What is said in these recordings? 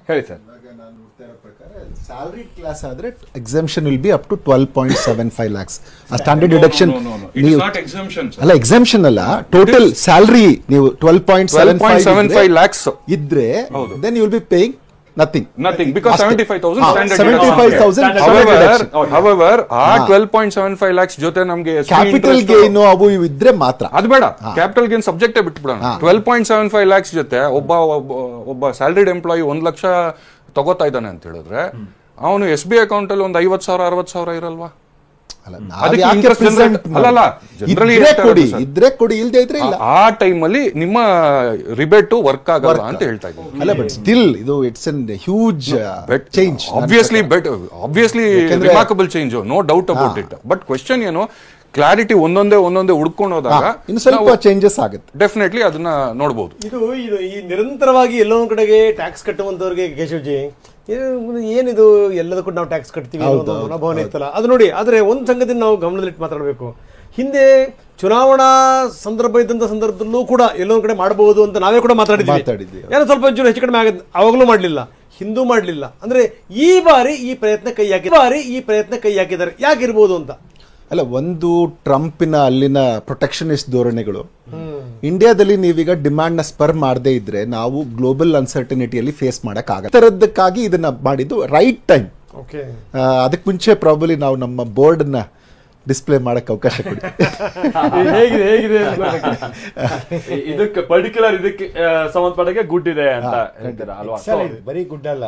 ಹೇಳಿ sir. Salary class ಆದ್ರೆ exemption will be up to 12.75 lakhs. ಆ ಸ್ಟ್ಯಾಂಡರ್ಡ್ ಡಿಡಕ್ಷನ್ ಅಲ್ಲ, ಎಕ್ಸಂಪ್ಷನ್ ಅಲ್ಲ, ಟೋಟಲ್ ಸ್ಯಾಲರಿ ನೀವು 12.75 lakhs ಇದ್ರೆ then you will be paying nothing because 75,000 however ಆ 12.75 lakhs ಜೊತೆ ನಮಗೆ ಕ್ಯಾಪಿಟಲ್ ಗೇನ್ ಅವು ಇದ್ರೆ ಮಾತ್ರ ಅದು ಬೇಡ. ಕ್ಯಾಪಿಟಲ್ ಗೇನ್ ಸಬ್ಜೆಕ್ಟ್ ಬಿಟ್ಬಿಡೋಣ. 12.75 lakhs ಜೊತೆ ಒಬ್ಬ ಸ್ಯಾಲರಿಡ್ ಎಂಪ್ಲಾಯಿ 1 ಲಕ್ಷ ತಗೋತಾ ಇದ್ದಾನೆ ಅಂತ ಹೇಳಿದ್ರೆ ಅವನು SBI ಅಕೌಂಟ್ ಅಲ್ಲಿ ಒಂದು 50,000 60,000 ಇರಲ್ವಾ? ಇದ್ರೆ ಕೊಡಿ, ಇಲ್ದೇ ಇದ್ರೆ ಇಲ್ಲ. ಆ ಟೈಮ್ ಅಲ್ಲಿ ನಿಮ್ಮ ರಿಬೇಟ್ ವರ್ಕ್ ಆಗಲ್ಲ ಅಂತ ಹೇಳ್ತಾ ಇದ್ದೀನಿ. ಅಲ್ಲ, ಬಟ್ ಸ್ಟಿಲ್ ಇದು it's an huge change. Obviously remarkable change, no doubt about it. But question ಏನು, ಕ್ಲಾರಿಟಿ ಒಂದೊಂದೇ ಹುಡ್ಕೊಂಡು ಹೋದಾಗ ಇನ್ನು ಸ್ವಲ್ಪ ಚೇಂಜಸ್ ಆಗುತ್ತೆ. ಡೆಫಿನೆಟ್ಲಿ ಅದನ್ನ ನೋಡಬಹುದು. ಇದು ಈ ನಿರಂತರವಾಗಿ ಎಲ್ಲೋ ಒಂದ್ ಕಡೆಗೆ ಟ್ಯಾಕ್ಸ್ ಕಟ್ಟುವಂತವ್ರಿಗೆ ಕೇಶವ್ಜಿ ಏನಿದು ಎಲ್ಲದಕ್ಕೂ ನಾವು ಟ್ಯಾಕ್ಸ್ ಕಟ್ತೀವಿ ಅನ್ನೋ ಮನೋಭಾವನೆ ಇತ್ತಲ್ಲ, ಅದು ನೋಡಿ. ಆದ್ರೆ ಒಂದ್ ಸಂಗತಿ ನಾವು ಗಮನದಲ್ಲಿಟ್ಟು ಮಾತಾಡಬೇಕು. ಹಿಂದೆ ಚುನಾವಣಾ ಸಂದರ್ಭ ಇದ್ದಂತ ಸಂದರ್ಭದಲ್ಲೂ ಕೂಡ ಎಲ್ಲೋ ಒಂದ್ ಕಡೆ ಮಾಡಬಹುದು ಅಂತ ನಾವೇ ಕೂಡ ಮಾತಾಡಿದ್ವಿ. ಏನೋ ಸ್ವಲ್ಪ ಒಂಚೂರು ಹೆಚ್ಚು ಕಡಿಮೆ ಆಗುತ್ತೆ, ಅವಾಗಲೂ ಮಾಡ್ಲಿಲ್ಲ, ಹಿಂದೂ ಮಾಡ್ಲಿಲ್ಲ. ಅಂದ್ರೆ ಈ ಬಾರಿ ಈ ಪ್ರಯತ್ನ ಕೈ ಹಾಕಿದ್ದಾರೆ. ಯಾಕಿರ್ಬೋದು ಅಂತ ಅಲ್ಲ, ಒಂದು ಟ್ರಂಪಿನ ಅಲ್ಲಿನ ಪ್ರೊಟೆಕ್ಷನಿಸ್ಟ್ ಧೋರಣೆಗಳು, ಇಂಡಿಯಾದಲ್ಲಿ ನೀವೀಗ ಡಿಮ್ಯಾಂಡ್ ನ ಸ್ಪರ್ ಮಾಡದೇ ಇದ್ರೆ ನಾವು ಗ್ಲೋಬಲ್ ಅನ್ಸರ್ಟನಿಟಿಯಲ್ಲಿ ಫೇಸ್ ಮಾಡಕ್ ಆಗಲ್ಲ. ತರದಕ್ಕಾಗಿ ಇದನ್ನ ಮಾಡಿದ್ದು ರೈಟ್ ಟೈಮ್. ಅದಕ್ಕೆ ಮುಂಚೆ ಪ್ರಾಬಲಿ ನಾವು ನಮ್ಮ ಬೋರ್ಡ್ ನ ಡಿಸ್ಪ್ಲೇ ಮಾಡಕ್ ಅವಕಾಶ ಕೊಡಿ. ಇದಕ್ಕೆ ಪರ್ಟಿಕ್ಯುಲರ್ ಇದಕ್ಕೆ ಸಂಬಂಧಪಟ್ಟ ಗುಡ್ ಇದೆ ಅಂತ ಹೇಳ್ತೀರಾ ಅಲ್ವಾ? ಬರೀ ಗುಡ್ ಅಲ್ಲ,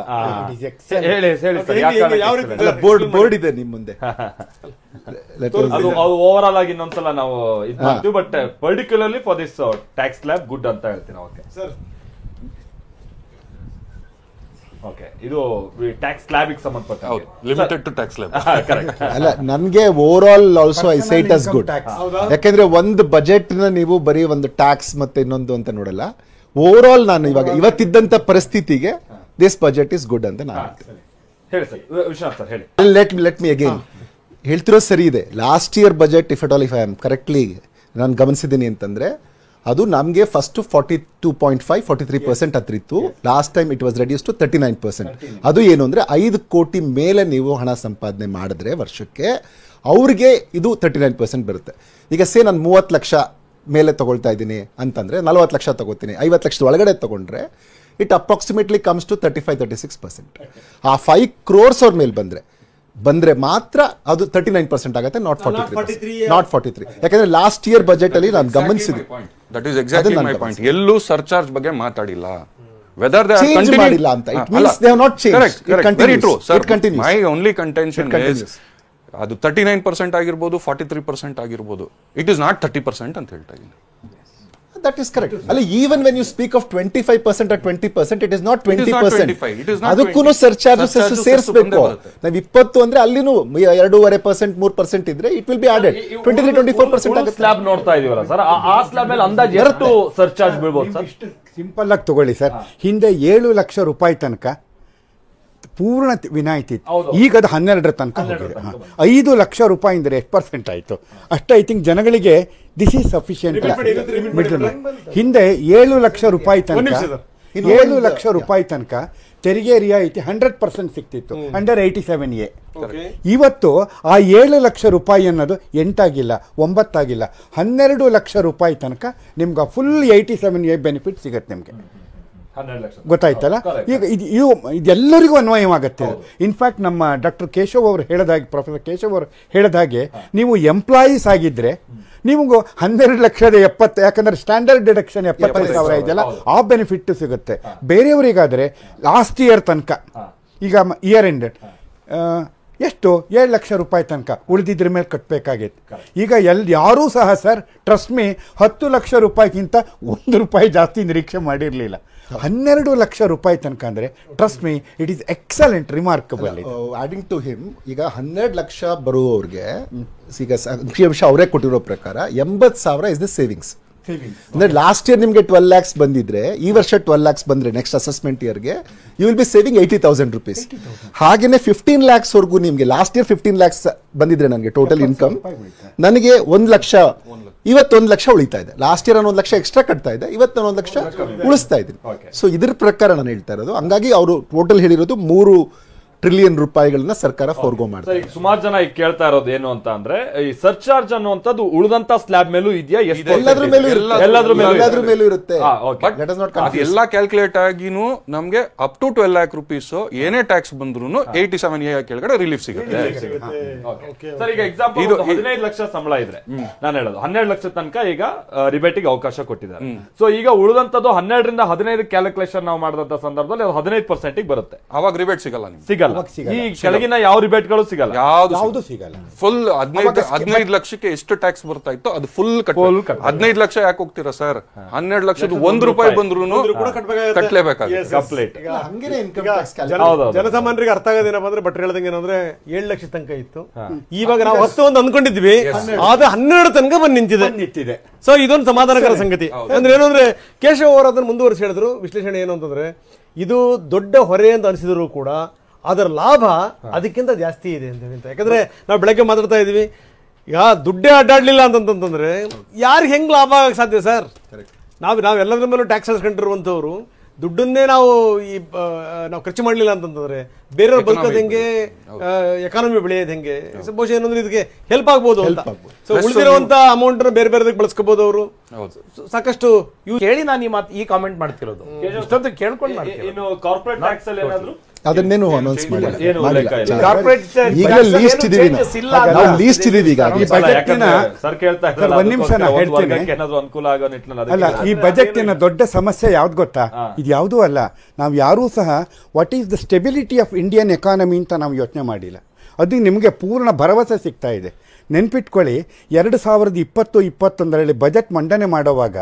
ಬೋರ್ಡ್ ಇದೆ ನಿಮ್ ಮುಂದೆ. ಅದು ಓವರ್ ಆಲ್ ಆಗಿ ಇನ್ನೊಂದ್ಸಲ ನಾವು ಇದು ಮಾಡ್ತೀವಿ. But particularly for this tax slab good ಅಂತ ಹೇಳ್ತೀನಿ. ಓಕೆ ಸರ್, ಓಕೆ, ಇದು ಟ್ಯಾಕ್ಸ್ ಸ್ಲ್ಯಾಬಿಗೆ ಸಂಬಂಧಪಟ್ಟ limited to tax slab. Correct. ಅಲ್ಲ, ನನ್ಗೆ over all also I say it as good. ಯಾಕೆಂದ್ರೆ ಒಂದು ಬಜೆಟ್ ನ ನೀವು ಬರೀ ಒಂದು ಟ್ಯಾಕ್ಸ್ ಮತ್ತೆ ಇನ್ನೊಂದು ಅಂತ ನೋಡಲ್ಲ. ಓವರ್ ಆಲ್ ನಾನು ಇವತ್ತಿದ್ದಂತ ಪರಿಸ್ಥಿತಿಗೆ ದಿಸ್ ಬಜೆಟ್ ಇಸ್ ಗುಡ್ ಅಂತ ನಾನು ಹೇಳ್ತೀನಿ. ಹೇಳಿ ಸರ್, ವಿಶ್ವನಾಥ್ ಸರ್ ಹೇಳಿ. ಲೆಟ್ ಮಿ ಅಗೇನ್ ಹೇಳ್ತಿರೋ ಸರಿ ಇದೆ. Last year budget if at all if I am correctly ನಾನು ಗಮನಿಸಿದ್ದೀನಿ ಅಂತಂದ್ರೆ ಅದು ನಮಗೆ ಫಸ್ಟ್ 42.5-43% ಹತ್ತಿತ್ತು. Last time it was reduce to 39%. ಅದು ಏನು ಅಂದ್ರೆ 5 ಕೋಟಿ ಮೇಲೆ ನೀವು ಹಣ ಸಂಪಾದನೆ ಮಾಡಿದ್ರೆ ವರ್ಷಕ್ಕೆ ಅವ್ರಿಗೆ ಇದು 39% ಬರುತ್ತೆ. ಈಗ ನಾನು 30 ಲಕ್ಷ ಮೇಲೆ ತಗೊಳ್ತಾ ಇದ್ದೀನಿ ಅಂತಂದ್ರೆ 40 ಲಕ್ಷ ತಗೋತೀನಿ, 50 ಲಕ್ಷದ ಒಳಗಡೆ ತಗೊಂಡ್ರೆ ಇಟ್ ಅಪ್ರಾಕ್ಸಿಮೇಟ್ಲಿ ಕಮ್ಸ್ ಟು 35-36%. ಆ 5 crores ಅವ್ರ ಮೇಲೆ ಬಂದ್ರೆ ಮಾತ್ರ ಅದು 39% ಆಗುತ್ತೆ, ನಾಟ್ 43. ಯಾಕಂದ್ರೆ ಲಾಸ್ಟ್ ಇಯರ್ ಬಜೆಟ್ ಅಲ್ಲಿ ನಾನು ಗಮನಿಸಿದೆ. That is exactly my point. ಎಲ್ಲೂ ಸರ್ಚಾರ್ಜ್ ಬಗ್ಗೆ ಮಾತಾಡಿಲ್ಲ. ವೆದರ್ ದೇ ಚೇಂಜ್ ಮಾಡಿಲ್ಲ ಅಂತ it means they have not changed. Very true sir. My only contention is ಅದು 39% ಆಗಿರ್ಬೋದು, 43% ಆಗಿರ್ಬೋದು. ಇಟ್ ಇಸ್ ನಾಟ್ 30% ಅಂತ ಹೇಳ್ತಾ ಇದ್ದೀನಿ. That is correct. All even when you speak of 25% or 20%, it is not 20%. ಅದಕ್ಕೂ ಸರ್ಚಾರ್ಜಸ್ ಸೇರಿಸಬೇಕು. ನಾವು 20 ಅಂದ್ರೆ ಅಲ್ಲಿನೂ 2.5% 3% ಇದ್ರೆ ಇಟ್ ವಿಲ್ ಬಿ ಆಡೆಡ್. 23-24% ಆಗುತ್ತೆ. ಸ್ಲ್ಯಾಬ್ ನೋಡ್ತಾ ಇದೀವಲ್ಲ ಸರ್, ಆ ಸ್ಲ್ಯಾಬ್ ಮೇಲೆ ಅಂದಾಜು ಎಷ್ಟು ಸರ್ಚಾರ್ಜ್ ಬೀಳ್ಬೋದು ಸರ್? ಸಿಂಪಲ್ ಆಗಿ ತಗೊಳ್ಳಿ ಸರ್. ಹಿಂದೆ 7 ಲಕ್ಷ ರೂಪಾಯಿ ತನಕ ಪೂರ್ಣ ವಿನಾಯಿತಿ, ಈಗ ಅದು 12 ತನಕ ಹೋಗಿದೆ. 5 ಲಕ್ಷ ರೂಪಾಯಿ ಅಂದರೆ ಎಷ್ಟು ಪರ್ಸೆಂಟ್ ಆಯಿತು? ಅಷ್ಟು ಐ ಥಿಂಕ್ ಜನಗಳಿಗೆ ದಿಸ್ ಈಸ್ ಸಫಿಷಿಯಂಟ್. ಹಿಂದೆ 7 ಲಕ್ಷ ರೂಪಾಯಿ ತನಕ ತೆರಿಗೆ ರಿಯಾಯಿತಿ 100% ಸಿಕ್ತಿತ್ತು ಅಂಡರ್ 87A. ಇವತ್ತು ಆ 7 ಲಕ್ಷ ರೂಪಾಯಿ ಅನ್ನೋದು 8 ಆಗಿಲ್ಲ, 9 ಆಗಿಲ್ಲ, 12 ಲಕ್ಷ ರೂಪಾಯಿ ತನಕ ನಿಮ್ಗೆ ಫುಲ್ 87A ಬೆನಿಫಿಟ್ ಸಿಗುತ್ತೆ ನಿಮಗೆ. ಗೊತ್ತಾಯ್ತಲ್ಲ? ಈಗ ಇದೆಲ್ಲರಿಗೂ ಅನ್ವಯವಾಗುತ್ತೆ. ಇನ್ಫ್ಯಾಕ್ಟ್ ನಮ್ಮ ಡಾಕ್ಟರ್ ಕೇಶವ್ ಅವರು ಹೇಳಿದಾಗೆ, ಪ್ರೊಫೆಸರ್ ಕೇಶವ್ ಅವರು ಹೇಳಿದಾಗೆ, ನೀವು ಎಂಪ್ಲಾಯೀಸ್ ಆಗಿದ್ರೆ ನಿಮಗೂ 12,70,000, ಯಾಕಂದ್ರೆ ಸ್ಟ್ಯಾಂಡರ್ಡ್ ಡಿಡಕ್ಷನ್ 75,000 ಇದೆಯಲ್ಲ, ಆ ಬೆನಿಫಿಟ್ ಸಿಗುತ್ತೆ. ಬೇರೆಯವರಿಗಾದ್ರೆ ಲಾಸ್ಟ್ ಇಯರ್ ತನಕ, ಈಗ ಇಯರ್ ಎಂಡ್ ಎಷ್ಟು 7 ಲಕ್ಷ ರೂಪಾಯಿ ತನಕ ಉಳಿದಿದ್ರ ಮೇಲೆ ಕಟ್ಟಬೇಕಾಗಿತ್ತು. ಈಗ ಯಾರೂ ಸಹ ಸರ್ ಟ್ರಸ್ಟ್ ಮೀ 10 ಲಕ್ಷ ರೂಪಾಯಿಗಿಂತ 1 ರೂಪಾಯಿ ಜಾಸ್ತಿ ನಿರೀಕ್ಷೆ ಮಾಡಿರಲಿಲ್ಲ. 12 ಲಕ್ಷ ರೂಪಾಯಿ ತನಕ ಅಂದ್ರೆ trust me it is excellent, remarkable. Adding to him, ಈಗ 12 ಲಕ್ಷ ಬರುವವ್ರಿಗೆ ಈಗ ಅಂಕಿಅಂಶ ಅವರೇ ಕೊಟ್ಟಿರೋ ಪ್ರಕಾರ 80,000 ಇಸ್ ದ ಸೇವಿಂಗ್ಸ್. ಅಂದ್ರೆ ಲಾಸ್ಟ್ ಇಯರ್ ನಿಮಗೆ 12 lakhs ಬಂದಿದ್ರೆ ಈ ವರ್ಷ 12 lakhs ಬಂದ್ರೆ ನೆಕ್ಸ್ಟ್ ಅಸೆಸ್ಮೆಂಟ್ ಇಯರ್ಗೆ you will be saving 80,000 rupees. ಹಾಗೇನೆ 15 lakhs ವರೆಗೂ ನಿಮ್ಗೆ ಲಾಸ್ಟ್ ಇಯರ್ 15 lakhs ಬಂದಿದ್ರೆ ನನಗೆ ಟೋಟಲ್ ಇನ್ಕಮ್, ನನಗೆ 1 ಲಕ್ಷ ಇವತ್ತು 1 ಲಕ್ಷ ಉಳಿತಾ ಇದೆ. ಲಾಸ್ಟ್ ಇಯರ್ ನಾನು 1 ಲಕ್ಷ ಎಕ್ಸ್ಟ್ರಾ ಕಟ್ತಾ ಇದ್ದೆ, ಇವತ್ತು ನಾನು 1 ಲಕ್ಷ ಉಳಿಸ್ತಾ ಇದ್ದೀನಿ. ಸೊ ಇದ್ರ ಪ್ರಕಾರ ನಾನು ಹೇಳ್ತಾ ಇರೋದು. ಹಂಗಾಗಿ ಅವರು ಟೋಟಲ್ ಹೇಳಿರೋದು 3 ಟ್ರಿಲಿಯನ್ ರೂಪಾಯಿಗಳನ್ನ ಸರ್ಕಾರ ಫೋರ್ಗೋ ಮಾಡ್ತಾರೆ. ಸುಮಾರು ಜನ ಈಗ ಕೇಳ್ತಾ ಇರೋದು ಏನು ಅಂತ ಅಂದ್ರೆ, ಈ ಸರ್ಚಾರ್ಜ್ ಅನ್ನುವಂಥದ್ದು ಉಳಿದಂತ ಸ್ಲ್ಯಾಬ್ ಮೇಲೂ ಇದೆಯಾ? ಎಲ್ಲದ್ರ ಮೇಲೂ ಇರುತ್ತೆ. ಎಲ್ಲ ಕ್ಯಾಲ್ಕುಲೇಟ್ ಆಗಿನೂ ನಮ್ಗೆ ಅಪ್ ಟು 12 lakh rupees ಏನೇ ಟ್ಯಾಕ್ಸ್ ಬಂದ್ರು 87A ಕೆಳಗಡೆ ರಿಲೀಫ್ ಸಿಗುತ್ತೆ. ಸರ್, ಈಗ ಎಕ್ಸಾಂಪಲ್ 15 ಲಕ್ಷ ಸಂಬಳ ಇದ್ರೆ, ನಾನು ಹೇಳೋದು 12 ಲಕ್ಷ ತನಕ ಈಗ ರಿಬೇಟಿಗೆ ಅವಕಾಶ ಕೊಟ್ಟಿದ್ದಾರೆ. ಸೊ ಈಗ ಉಳಿದಂತದ್ದು 12 ರಿಂದ 15 ಕ್ಯಾಲ್ಕುಲೇಷನ್ ನಾವು ಮಾಡಿದಂತ ಸಂದರ್ಭದಲ್ಲಿ ಅದು 15% ಬರುತ್ತೆ. ಅವಾಗ ರಿಬೇಟ್ ಸಿಗಲ್ಲ ನಿಮ್ಗೆ. ಸಿಗಲ್ಲ. ಈ ಕೆಳಗಿನ ಯಾವ ರಿಬೇಟ್ಗಳು ಸಿಗಲ್ಲ, ಯಾವುದು ಸಿಗಲ್ಲ. ಫುಲ್ 15 ಲಕ್ಷಕ್ಕೆ ಎಷ್ಟು ಟ್ಯಾಕ್ಸ್ ಬರ್ತಾ ಇತ್ತು ಅದು ಫುಲ್ 15 ಲಕ್ಷ ಯಾಕೆ ಹೋಗ್ತೀರಾ ಸರ್? 12 ಲಕ್ಷದ 1 ರೂಪಾಯಿ ಬಂದ್ರು ಕಟ್ಲೇಬೇಕಾಗುತ್ತೆ. ಜನಸಾಮಾನ್ಯರಿಗೆ ಅರ್ಥ ಆಗೋದೇನಪ್ಪ ಅಂದ್ರೆ, ಭಟ್ರು ಹೇಳ್ದಂಗೆ ಏನಂದ್ರೆ 7 ಲಕ್ಷ ತನಕ ಇತ್ತು, ಇವಾಗ ನಾವು 10 ಒಂದು ಅನ್ಕೊಂಡಿದ್ವಿ, ಅದು 12 ತನಕ ಬಂದು ನಿಂತಿದೆ. ಸೊ ಇದೊಂದು ಸಮಾಧಾನಕರ ಸಂಗತಿ. ಅಂದ್ರೆ ಏನು ಅಂದ್ರೆ, ಕೇಶವ್ ಅವರು ಅದನ್ನು ಮುಂದುವರಿಸಿ ಹೇಳಿದ್ರು. ವಿಶ್ಲೇಷಣೆ ಏನು ಅಂತಂದ್ರೆ, ಇದು ದೊಡ್ಡ ಹೊರೆ ಅಂತ ಅನಿಸಿದ್ರು ಕೂಡ ಅದರ ಲಾಭ ಅದಕ್ಕಿಂತ ಜಾಸ್ತಿ ಇದೆ ಅಂತ. ಯಾಕಂದ್ರೆ ನಾವು ಬೆಳಗ್ಗೆ ಮಾತಾಡ್ತಾ ಇದೀವಿ, ಈಗ ದುಡ್ಡೇ ಅಡ್ಡಾಡ್ಲಿಲ್ಲ ಅಂತಂದ್ರೆ ಯಾರಿಗೆ ಹೆಂಗ್ ಲಾಭ ಆಗಕ್ಕೆ ಸಾಧ್ಯ ಸರ್? ನಾವೆಲ್ಲದ್ರ ಮೇಲೂ ಟ್ಯಾಕ್ಸ್ ಹಾಸ್ಕೊಂಡಿರುವಂತವ್ರು ದುಡ್ಡನ್ನೇ ನಾವು ಖರ್ಚು ಮಾಡಲಿಲ್ಲ ಅಂತಂದ್ರೆ ಬೇರೆಯವ್ರು ಬದುಕೋದು ಹೆಂಗೆ, ಎಕಾನಮಿ ಬೆಳೆಯೋದು ಹೆಂಗೆ? ಬಹುಶಃ ಏನಂದ್ರೆ ಇದಕ್ಕೆ ಹೆಲ್ಪ್ ಆಗ್ಬೋದು ಅಂತ. ಸೊ ಉಳಿದಿರುವಂತ ಅಮೌಂಟ್ ಬೇರೆ ಬೇರೆದಕ್ಕೆ ಬಳಸ್ಕೋಬಹುದು ಅವರು. ಸಾಕಷ್ಟು ಹೇಳಿ ನಾನು ಈ ಕಾಮೆಂಟ್ ಮಾಡ್ತಿರೋದು, ಇಷ್ಟೊಂದು ಕೇಳ್ಕೊಂಡು ಮಾಡ್ತೀನಿ. ಇನ್ನು ಕಾರ್ಪೊರೇಟ್ ಟ್ಯಾಕ್ಸ್ ಅಲ್ಲಿ ಏನಾದ್ರು ಅದನ್ನೇನು ಅನೌನ್ಸ್ ಮಾಡಿಲ್ಲ. ಈಗ ಲೀಸ್ಟ್ ಇದೀವಿ ನಾವು, ಲೀಸ್ಟ್ ಇದೀವಿ ಈಗ. ಸರ್ ಕೇಳ್ತಾ ಇದ್ದಾರೆ, ಒಂದ್ ನಿಮಿಷ ಹೇಳ್ತೇನೆ. ಏನಾದ್ರು ಅನುಕೂಲ ಆಗೋ ನಿಟ್ಟಿನಲ್ಲಿ ಅಲ್ಲ, ಈ ಬಜೆಟ್ನ ದೊಡ್ಡ ಸಮಸ್ಯೆ ಯಾವ್ದು ಗೊತ್ತಾ? ಇದು ಯಾವುದೂ ಅಲ್ಲ. ನಾವು ಯಾರೂ ಸಹ what is the stability of Indian economy ಅಂತ ನಾವು ಯೋಚನೆ ಮಾಡಿಲ್ಲ. ಅದು ನಿಮಗೆ ಪೂರ್ಣ ಭರವಸೆ ಸಿಗ್ತಾ ಇದೆ. ನೆನ್ಪಿಟ್ಕೊಳ್ಳಿ, 2020-21 ಬಜೆಟ್ ಮಂಡನೆ ಮಾಡುವಾಗ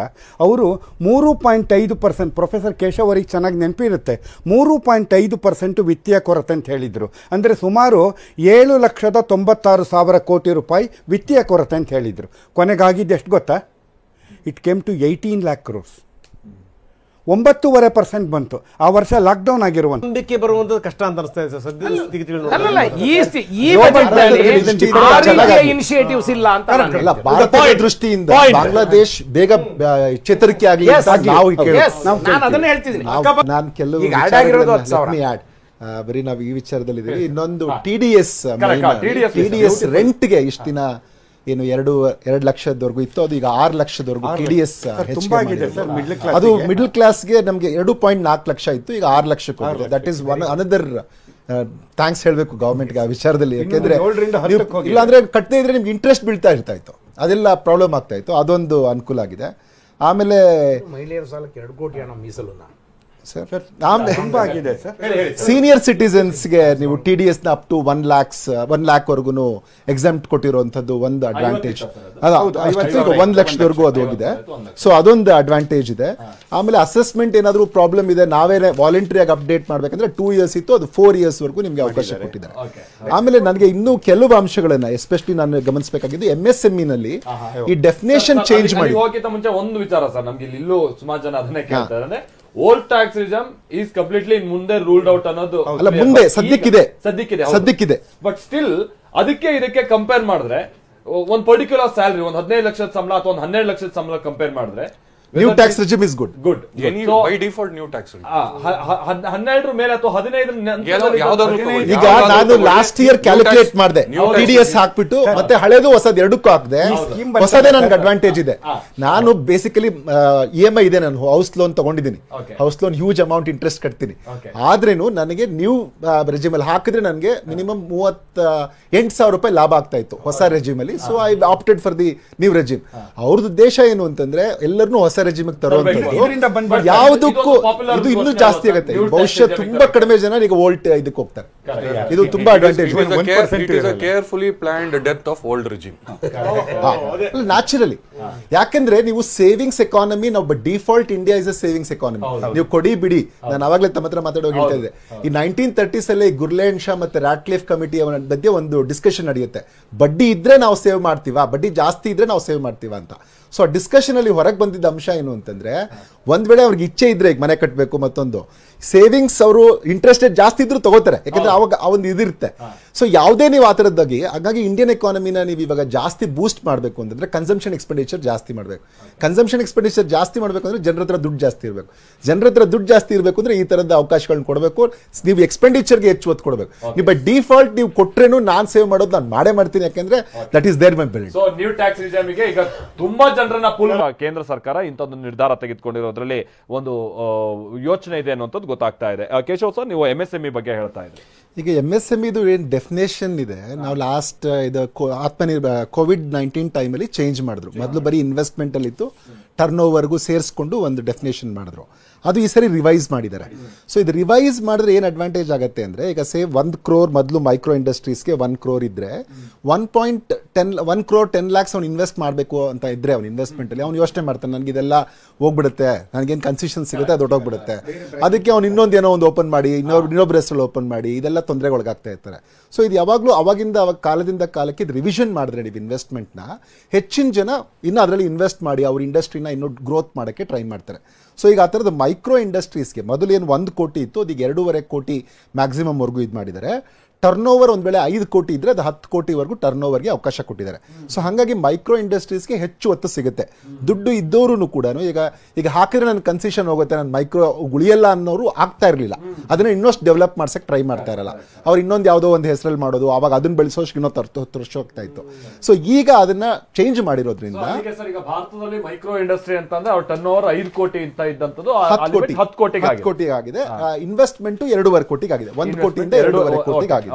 ಅವರು 3.5%, ಪ್ರೊಫೆಸರ್ ಕೇಶವ್ ಅವರಿಗೆ ಚೆನ್ನಾಗಿ ನೆನಪಿರುತ್ತೆ, 3.5% ವಿತ್ತೀಯ ಕೊರತೆ ಅಂತ ಹೇಳಿದರು. ಅಂದರೆ ಸುಮಾರು 7,96,000 ಕೋಟಿ ರೂಪಾಯಿ ವಿತ್ತೀಯ ಕೊರತೆ ಅಂತ ಹೇಳಿದರು. ಕೊನೆಗಾಗಿದ್ದು ಎಷ್ಟು ಗೊತ್ತಾ? It came to 18 lakh crores. 9.5% ಬಂತು. ಆ ವರ್ಷ ಲಾಕ್ಡೌನ್ ಆಗಿರುವಂತ ನಂಬಿಕೆ ಬರುವಂತದ್ದು ಕಷ್ಟ ಅಂತ ಅನಿಸ್ತಾ ಇದೆ ಸದ್ಯ ಸ್ಥಿತಿಗತಿಗಳು. ಇನಿಷಿಯೇಟಿವ್ಸ್ ಇಲ್ಲ ಅಂತ ಭಾರತದ ದೃಷ್ಟಿಯಿಂದ ಬಾಂಗ್ಲಾದೇಶ್ ಬೇಗ ಚೇತರಿಕೆ ಆಗಲಿ ನಾವು ಅದನ್ನ ಹೇಳ್ತಿದ್ದೀನಿ. ನಾನು ಕೆಲವು ಬರೀ ನಾವು ಈ ವಿಚಾರದಲ್ಲಿ ಇದೀವಿ. ಇನ್ನೊಂದು TDS ರೆಂಟ್ಗೆ ಇಷ್ಟು ದಿನ ಏನು 2 ಲಕ್ಷದವರೆಗೂ ಇತ್ತು, ಅದು ಈಗ 6 ಲಕ್ಷದವರೆಗೂ TDS ಅದು ಮಿಡಲ್ ಕ್ಲಾಸ್ಗೆ ನಮಗೆ 2.4 ಲಕ್ಷ ಇತ್ತು, ಈಗ 6 ಲಕ್ಷಕ್ಕೆ ಹೋಗಿದೆ. ದಟ್ ಈಸ್ ಅನದರ್ ಥ್ಯಾಂಕ್ಸ್ ಹೇಳಬೇಕು ಗವರ್ಮೆಂಟ್ಗೆ ಆ ವಿಚಾರದಲ್ಲಿ. ಯಾಕೆಂದ್ರೆ ಇಲ್ಲಾಂದ್ರೆ ಕಟ್ಟದೇ ಇದ್ರೆ ನಿಮ್ಗೆ ಇಂಟ್ರೆಸ್ಟ್ ಬೀಳ್ತಾ ಇರ್ತಾಯಿತ್ತು, ಅದೆಲ್ಲ ಪ್ರಾಬ್ಲಮ್ ಆಗ್ತಾ ಇತ್ತು. ಅದೊಂದು ಅನುಕೂಲ ಆಗಿದೆ. ಆಮೇಲೆ ಮಹಿಳೆಯರ ಸಾಲಕ್ಕೆ 2 ಕೋಟಿ ಹಣ ಮೀಸಲು ಸೀನಿಯರ್ ಸಿಟಿಸನ್ಸ್ಗೆ ನೀವು TDS ನ ಅಪ್ ಟು 1 lakh ವರೆಗೂ ಎಕ್ಸಾಮ್ಟ್ ಕೊಟ್ಟಿರುವಂತದ್ದು ಒಂದು ಅಡ್ವಾಂಟೇಜ್. 1 ಲಕ್ಷದವರೆಗೂ ಅದು ಹೋಗಿದೆ. ಸೊ ಅದೊಂದು ಅಡ್ವಾಂಟೇಜ್ ಇದೆ. ಆಮೇಲೆ ಅಸೆಸ್ಮೆಂಟ್ ಏನಾದ್ರು ಪ್ರಾಬ್ಲಮ್ ಇದೆ, ನಾವೇ ವಾಲಂಟರಿ ಆಗಿ ಅಪ್ಡೇಟ್ ಮಾಡ್ಬೇಕಂದ್ರೆ 2 years ಇತ್ತು, ಅದು 4 years ವರೆಗೂ ನಿಮ್ಗೆ ಅವಕಾಶ ಕೊಟ್ಟಿದ್ದಾರೆ. ಆಮೇಲೆ ನನಗೆ ಇನ್ನೂ ಕೆಲವು ಅಂಶಗಳನ್ನ ಎಸ್ಪೆಷಲಿ ನಾನು ಗಮನಿಸಬೇಕಾಗಿದ್ದು, MSME ನಲ್ಲಿ ಈ ಡೆಫಿನೇಷನ್ ಚೇಂಜ್ ಮಾಡಿ. ಮುಂಚೆ ಒಂದು ವಿಚಾರ ಸರ್, ನಮ್ಗೆ ಇಲ್ಲೂ ಸುಮಾರು ಜನ ಅದನ್ನೇ ಕೇಳ್ತಾ ಇದ್ದಾರೆ, ಓಲ್ಡ್ ಟ್ಯಾಕ್ಸ್ ರಿಜಮ್ ಈಸ್ ಕಂಪ್ಲೀಟ್ಲಿ ಮುಂದೆ ರೂಲ್ಡ್ ಔಟ್ ಅನ್ನೋದು ಅಲ್ಲ, ಮುಂದೆ ಸದ್ಯಕ್ಕಿದೆ. ಬಟ್ ಸ್ಟಿಲ್ ಅದಕ್ಕೆ ಇದಕ್ಕೆ ಕಂಪೇರ್ ಮಾಡಿದ್ರೆ, ಒಂದು ಪರ್ಟಿಕ್ಯುಲರ್ ಸ್ಯಾಲರಿ, ಒಂದು 15 ಲಕ್ಷದ ಸಂಬಳ ಅಥವಾ ಒಂದು 12 ಲಕ್ಷದ ಸಂಬಳ ಕಂಪೇರ್ ಮಾಡಿದ್ರೆ new tax regime is good. By default new tax 12 ಮೇಲೆ ಅಥವಾ 15 ಈಗ ನಾನು ಲಾಸ್ಟ್ ಇಯರ್ ಕ್ಯಾಲ್ಕುಲೇಟ್ ಮಾಡಿದೆ, TDS ಹಾಕ್ಬಿಟ್ಟು ಮತ್ತೆ ಹಳೇದು ಹೊಸದು ಎರಡಕ್ಕೂ ಹಾಕಿದೆ. ಹೊಸದೇ ನನ್ಗೆ ಅಡ್ವಾಂಟೇಜ್ ಇದೆ. ನಾನು ಬೇಸಿಕಲಿ EMI ಇದೆ, ನಾನು ಹೌಸ್ ಲೋನ್ ತಗೊಂಡಿದ್ದೀನಿ. House loan huge amount interest ಕಟ್ತೀನಿ. ಆದ್ರೇನು ನನಗೆ ನ್ಯೂ ರೆಜಿಮ್ ಅಲ್ಲಿ ಹಾಕಿದ್ರೆ ನನಗೆ ಮಿನಿಮಮ್ 38,000 ರೂಪಾಯಿ ಲಾಭ ಆಗ್ತಾ ಇತ್ತು ಹೊಸ ರೆಜಿಮ್ ಅಲ್ಲಿ. So I opted for the new regime. ಅವ್ರದ್ದು ಉದ್ದೇಶ ಏನು ಅಂತಂದ್ರೆ ಎಲ್ಲರನ್ನೂ ಹೊಸ ರೆಜಿಮಿಗೆ ತರುವಂತದ್ದು. ಯಾವುದಕ್ಕೂ ಇದು ಇನ್ನೂ ಜಾಸ್ತಿ ಆಗುತ್ತೆ. ಬಹುಶಃ ತುಂಬಾ ಕಡಿಮೆ ಜನ ಈಗ ಓಲ್ಡ್ ಇದಕ್ಕೆ ಹೋಗ್ತಾರೆ. ಇದು ತುಂಬಾ advantage. Carefully planned death of old regime naturally. ಯಾಕಂದ್ರೆ ನೀವು ಸೇವಿಂಗ್ಸ್ ಎಕಾನಮಿ, ನಾವು default India is a savings economy. ನೀವು ಕೊಡಿ ಬಿಡಿ, ನಾನು ಅವಾಗಲೇ ತಮ್ಮ ಹತ್ರ ಮಾತಾಡೋ ಹೇಳ್ತಾ ಇದ್ದೆ, ಈ 1930s ಅಲ್ಲಿ ಗುರ್ಲೆಂಡ್ ಶಾ ಮತ್ತೆ ರಾಟ್ಕ್ಲಿಫ್ ಕಮಿಟಿ ಮಧ್ಯೆ ಒಂದು ಡಿಸ್ಕಷನ್ ನಡೆಯುತ್ತೆ. ಬಡ್ಡಿ ಇದ್ರೆ ನಾವು ಸೇವ್ ಮಾಡ್ತೀವಾ, ಬಡ್ಡಿ ಜಾಸ್ತಿ ಇದ್ರೆ ನಾವು ಸೇವ್ ಮಾಡ್ತೀವಾ ಅಂತ. ಸೊ ಆ ಡಿಸ್ಕಷನ್ ಅಲ್ಲಿ ಹೊರಗೆ ಬಂದಿದ್ದ ಅಂಶ ಏನು ಅಂತಂದ್ರೆ, ಒಂದ್ ವೇಳೆ ಅವ್ರಿಗೆ ಇಚ್ಛೆ ಇದ್ರೆ ಈಗ ಮನೆ ಕಟ್ಟಬೇಕು ಮತ್ತೊಂದು ಸೇವಿಂಗ್ಸ್ ಅವರು ಇಂಟ್ರೆಸ್ಟ್ ಜಾಸ್ತಿ ಇದ್ರು ತಗೋತಾರೆ, ಯಾಕಂದ್ರೆ ಅವಾಗ ಆ ಒಂದು ಇದಿರುತ್ತೆ. ಸೊ ಯಾವುದೇ ನೀವು ಆ ಥರದ್ದಾಗಿ, ಹಾಗಾಗಿ ಇಂಡಿಯನ್ ಎಕಾನಮಿನ ನೀವು ಇವಾಗ ಜಾಸ್ತಿ ಬೂಸ್ಟ್ ಮಾಡಬೇಕು ಅಂತಂದ್ರೆ ಕನ್ಸಂಪ್ಷನ್ ಎಕ್ಸ್ಪೆಂಡಿಚರ್ ಜಾಸ್ತಿ ಮಾಡಬೇಕು. ಕನ್ಸಂಪ್ಷನ್ ಎಕ್ಸ್ಪೆಂಡಿಚರ್ ಜಾಸ್ತಿ ಮಾಡಬೇಕು ಅಂದ್ರೆ ಜನರ ಹತ್ರ ದುಡ್ಡು ಜಾಸ್ತಿ ಇರಬೇಕು. ಜನರ ಹತ್ರ ದುಡ್ಡು ಜಾಸ್ತಿ ಇರಬೇಕು ಅಂದ್ರೆ ಈ ತರದ ಅವಕಾಶಗಳನ್ನ ಕೊಡಬೇಕು. ನೀವು ಎಕ್ಸ್ಪೆಂಡಿಚರ್ಗೆ ಹೆಚ್ಚು ಒತ್ತು ಕೊಡಬೇಕು. ನೀವು ಬೈ ಡಿಫಾಲ್ಟ್ ನೀವು ಕೊಟ್ರೇನು ನಾನು ಸೇವ್ ಮಾಡೋದು ನಾನು ಮಾಡೇ ಮಾಡ್ತೀನಿ, ಯಾಕಂದ್ರೆ that is there my bell. So new tax ರಿಜೈಮ್ಗೆ ಈಗ ತುಂಬಾ ಜನರನ್ನ ಪುಲ್ ಕೇಂದ್ರ ಸರ್ಕಾರ ಇಂಥದ್ದು ನಿರ್ಧಾರ ತೆಗೆದುಕೊಂಡಿರೋದ್ರಲ್ಲಿ ಒಂದು ಯೋಚನೆ ಇದೆ ಅನ್ನೋಂಥದ್ದು ಗೊತ್ತಾಗ್ತಾ ಇದೆ. ಕೇಶವ್ ಸರ್, ನೀವು MSME ಬಗ್ಗೆ ಹೇಳ್ತಾ ಇದ್ರಿ. ಈಗ MSME ಇದು ಏನು ಡೆಫಿನೇಷನ್ ಇದೆ, ನಾವು ಲಾಸ್ಟ್ ಇದು COVID-19 ಟೈಮಲ್ಲಿ ಚೇಂಜ್ ಮಾಡಿದ್ರು. ಮೊದಲು ಬರೀ ಇನ್ವೆಸ್ಟ್ಮೆಂಟ್ ಅಲ್ಲಿ ಇತ್ತು, ಟರ್ನ್ ಓವರ್ಗೂ ಸೇರಿಸ್ಕೊಂಡು ಒಂದು ಡೆಫಿನೇಷನ್ ಮಾಡಿದ್ರು. ಅದು ಈ ಸರಿ ರಿವೈಸ್ ಮಾಡಿದ್ದಾರೆ. ಸೊ ಇದು ರಿವೈಸ್ ಮಾಡಿದ್ರೆ ಏನು ಅಡ್ವಾಂಟೇಜ್ ಆಗುತ್ತೆ ಅಂದ್ರೆ, ಈಗ ಸೇವ್ 1 crore ಮೊದಲು ಮೈಕ್ರೋ ಇಂಡಸ್ಟ್ರೀಸ್ಗೆ 1 crore ಇದ್ರೆ 1 crore 10 lakhs ಅವ್ನು ಇನ್ವೆಸ್ಟ್ ಮಾಡಬೇಕು ಅಂತ ಇದ್ರೆ ಅವ್ನು ಇನ್ವೆಸ್ಟ್ಮೆಂಟ್ ಅಲ್ಲಿ ಅವ್ನು ಯೋಚನೆ ಮಾಡ್ತಾನೆ, ನನಗೆ ಇದೆಲ್ಲ ಹೋಗ್ಬಿಡುತ್ತೆ, ನನಗೇನು ಕನ್ಸೆಷನ್ ಸಿಗುತ್ತೆ ಅದು ಹೊಟ್ಟೋಗ್ಬಿಡುತ್ತೆ, ಅದಕ್ಕೆ ಅವ್ನು ಇನ್ನೊಂದೇನೋ ಒಂದು ಓಪನ್ ಮಾಡಿ ಇನ್ನೊಬ್ಬರ ಹೆಸರಲ್ಲಿ ಓಪನ್ ಮಾಡಿ ಇದೆಲ್ಲ ತೊಂದರೆಗೊಳಗಾಗ್ತಾ ಇರ್ತಾರೆ. ಸೊ ಇದು ಯಾವಾಗಲೂ ಅವಾಗ ಕಾಲದಿಂದ ಕಾಲಕ್ಕೆ ಇದು ರಿವಿಷನ್ ಮಾಡಿದ್ರೆ ನೀವು ಇನ್ವೆಸ್ಟ್ಮೆಂಟ್ನ ಹೆಚ್ಚಿನ ಜನ ಇನ್ನು ಅದರಲ್ಲಿ ಇನ್ವೆಸ್ಟ್ ಮಾಡಿ ಅವ್ರ ಇಂಡಸ್ಟ್ರಿನ ಇನ್ನೂ ಗ್ರೋತ್ ಮಾಡೋಕ್ಕೆ ಟ್ರೈ ಮಾಡ್ತಾರೆ. ಸೊ ಈಗ ಆ ಥರದ ಮೈಕ್ರೋ ಇಂಡಸ್ಟ್ರೀಸ್ಗೆ ಮೊದಲು ಏನು 1 ಕೋಟಿ ಇತ್ತು, ಅದೀಗ 2.5 ಕೋಟಿ ಮ್ಯಾಕ್ಸಿಮಮ್ವರೆಗೂ ಇದು ಮಾಡಿದ್ದಾರೆ. ಟರ್ನ್ ಓವರ್ ಒಂದು ವೇಳೆ 5 ಕೋಟಿ ಇದ್ರೆ ಅದು 10 ಕೋಟಿವರೆಗೂ ಟರ್ನ್ ಓವರ್ಗೆ ಅವಕಾಶ ಕೊಟ್ಟಿದ್ದಾರೆ. ಸೊ ಹಾಗಾಗಿ ಮೈಕ್ರೋ ಇಂಡಸ್ಟ್ರೀಸ್ಗೆ ಹೆಚ್ಚು ಒತ್ತು ಸಿಗುತ್ತೆ. ದುಡ್ಡು ಇದ್ದವರು ಕೂಡ ಈಗ ಹಾಕಿದ್ರೆ ನನ್ನ ಕನ್ಸೆಷನ್ ಹೋಗುತ್ತೆ, ನನ್ನ ಮೈಕ್ರೋ ಉಳಿಯಲ್ಲ ಅನ್ನೋರು ಆಗ್ತಾ ಇರಲಿಲ್ಲ. ಅದನ್ನ ಇನ್ನಷ್ಟು ಡೆವಲಪ್ ಮಾಡ್ಸಕ್ಕೆ ಟ್ರೈ ಮಾಡ್ತಾ ಇರಲ್ಲ. ಅವ್ರು ಇನ್ನೊಂದು ಯಾವುದೋ ಒಂದು ಹೆಸರಲ್ಲಿ ಮಾಡೋದು, ಅವಾಗ ಅದನ್ನ ಬೆಳೆಸೋಷ್ಟು ಇನ್ನೂ 10 ವರ್ಷ ಹೋಗ್ತಾ ಇತ್ತು. ಸೊ ಈಗ ಅದನ್ನ ಚೇಂಜ್ ಮಾಡಿರೋದ್ರಿಂದ ಈಗ ಭಾರತದಲ್ಲಿ ಮೈಕ್ರೋ ಇಂಡಸ್ಟ್ರಿ ಅಂತಂದ್ರೆ ಅವ್ರ ಟರ್ನ್ ಓವರ್ 5 ಕೋಟಿ ಅಂತ ಇದ್ದಂಥದ್ದು 10 ಕೋಟಿಗೆ ಆಗಿದೆ. ಇನ್ವೆಸ್ಟ್ಮೆಂಟ್ 2.5 ಕೋಟಿಗೆ ಆಗಿದೆ. 1 ಕೋಟಿಯಿಂದ 2.5 ಕೋಟಿಗೆ ಆಗಿದೆ.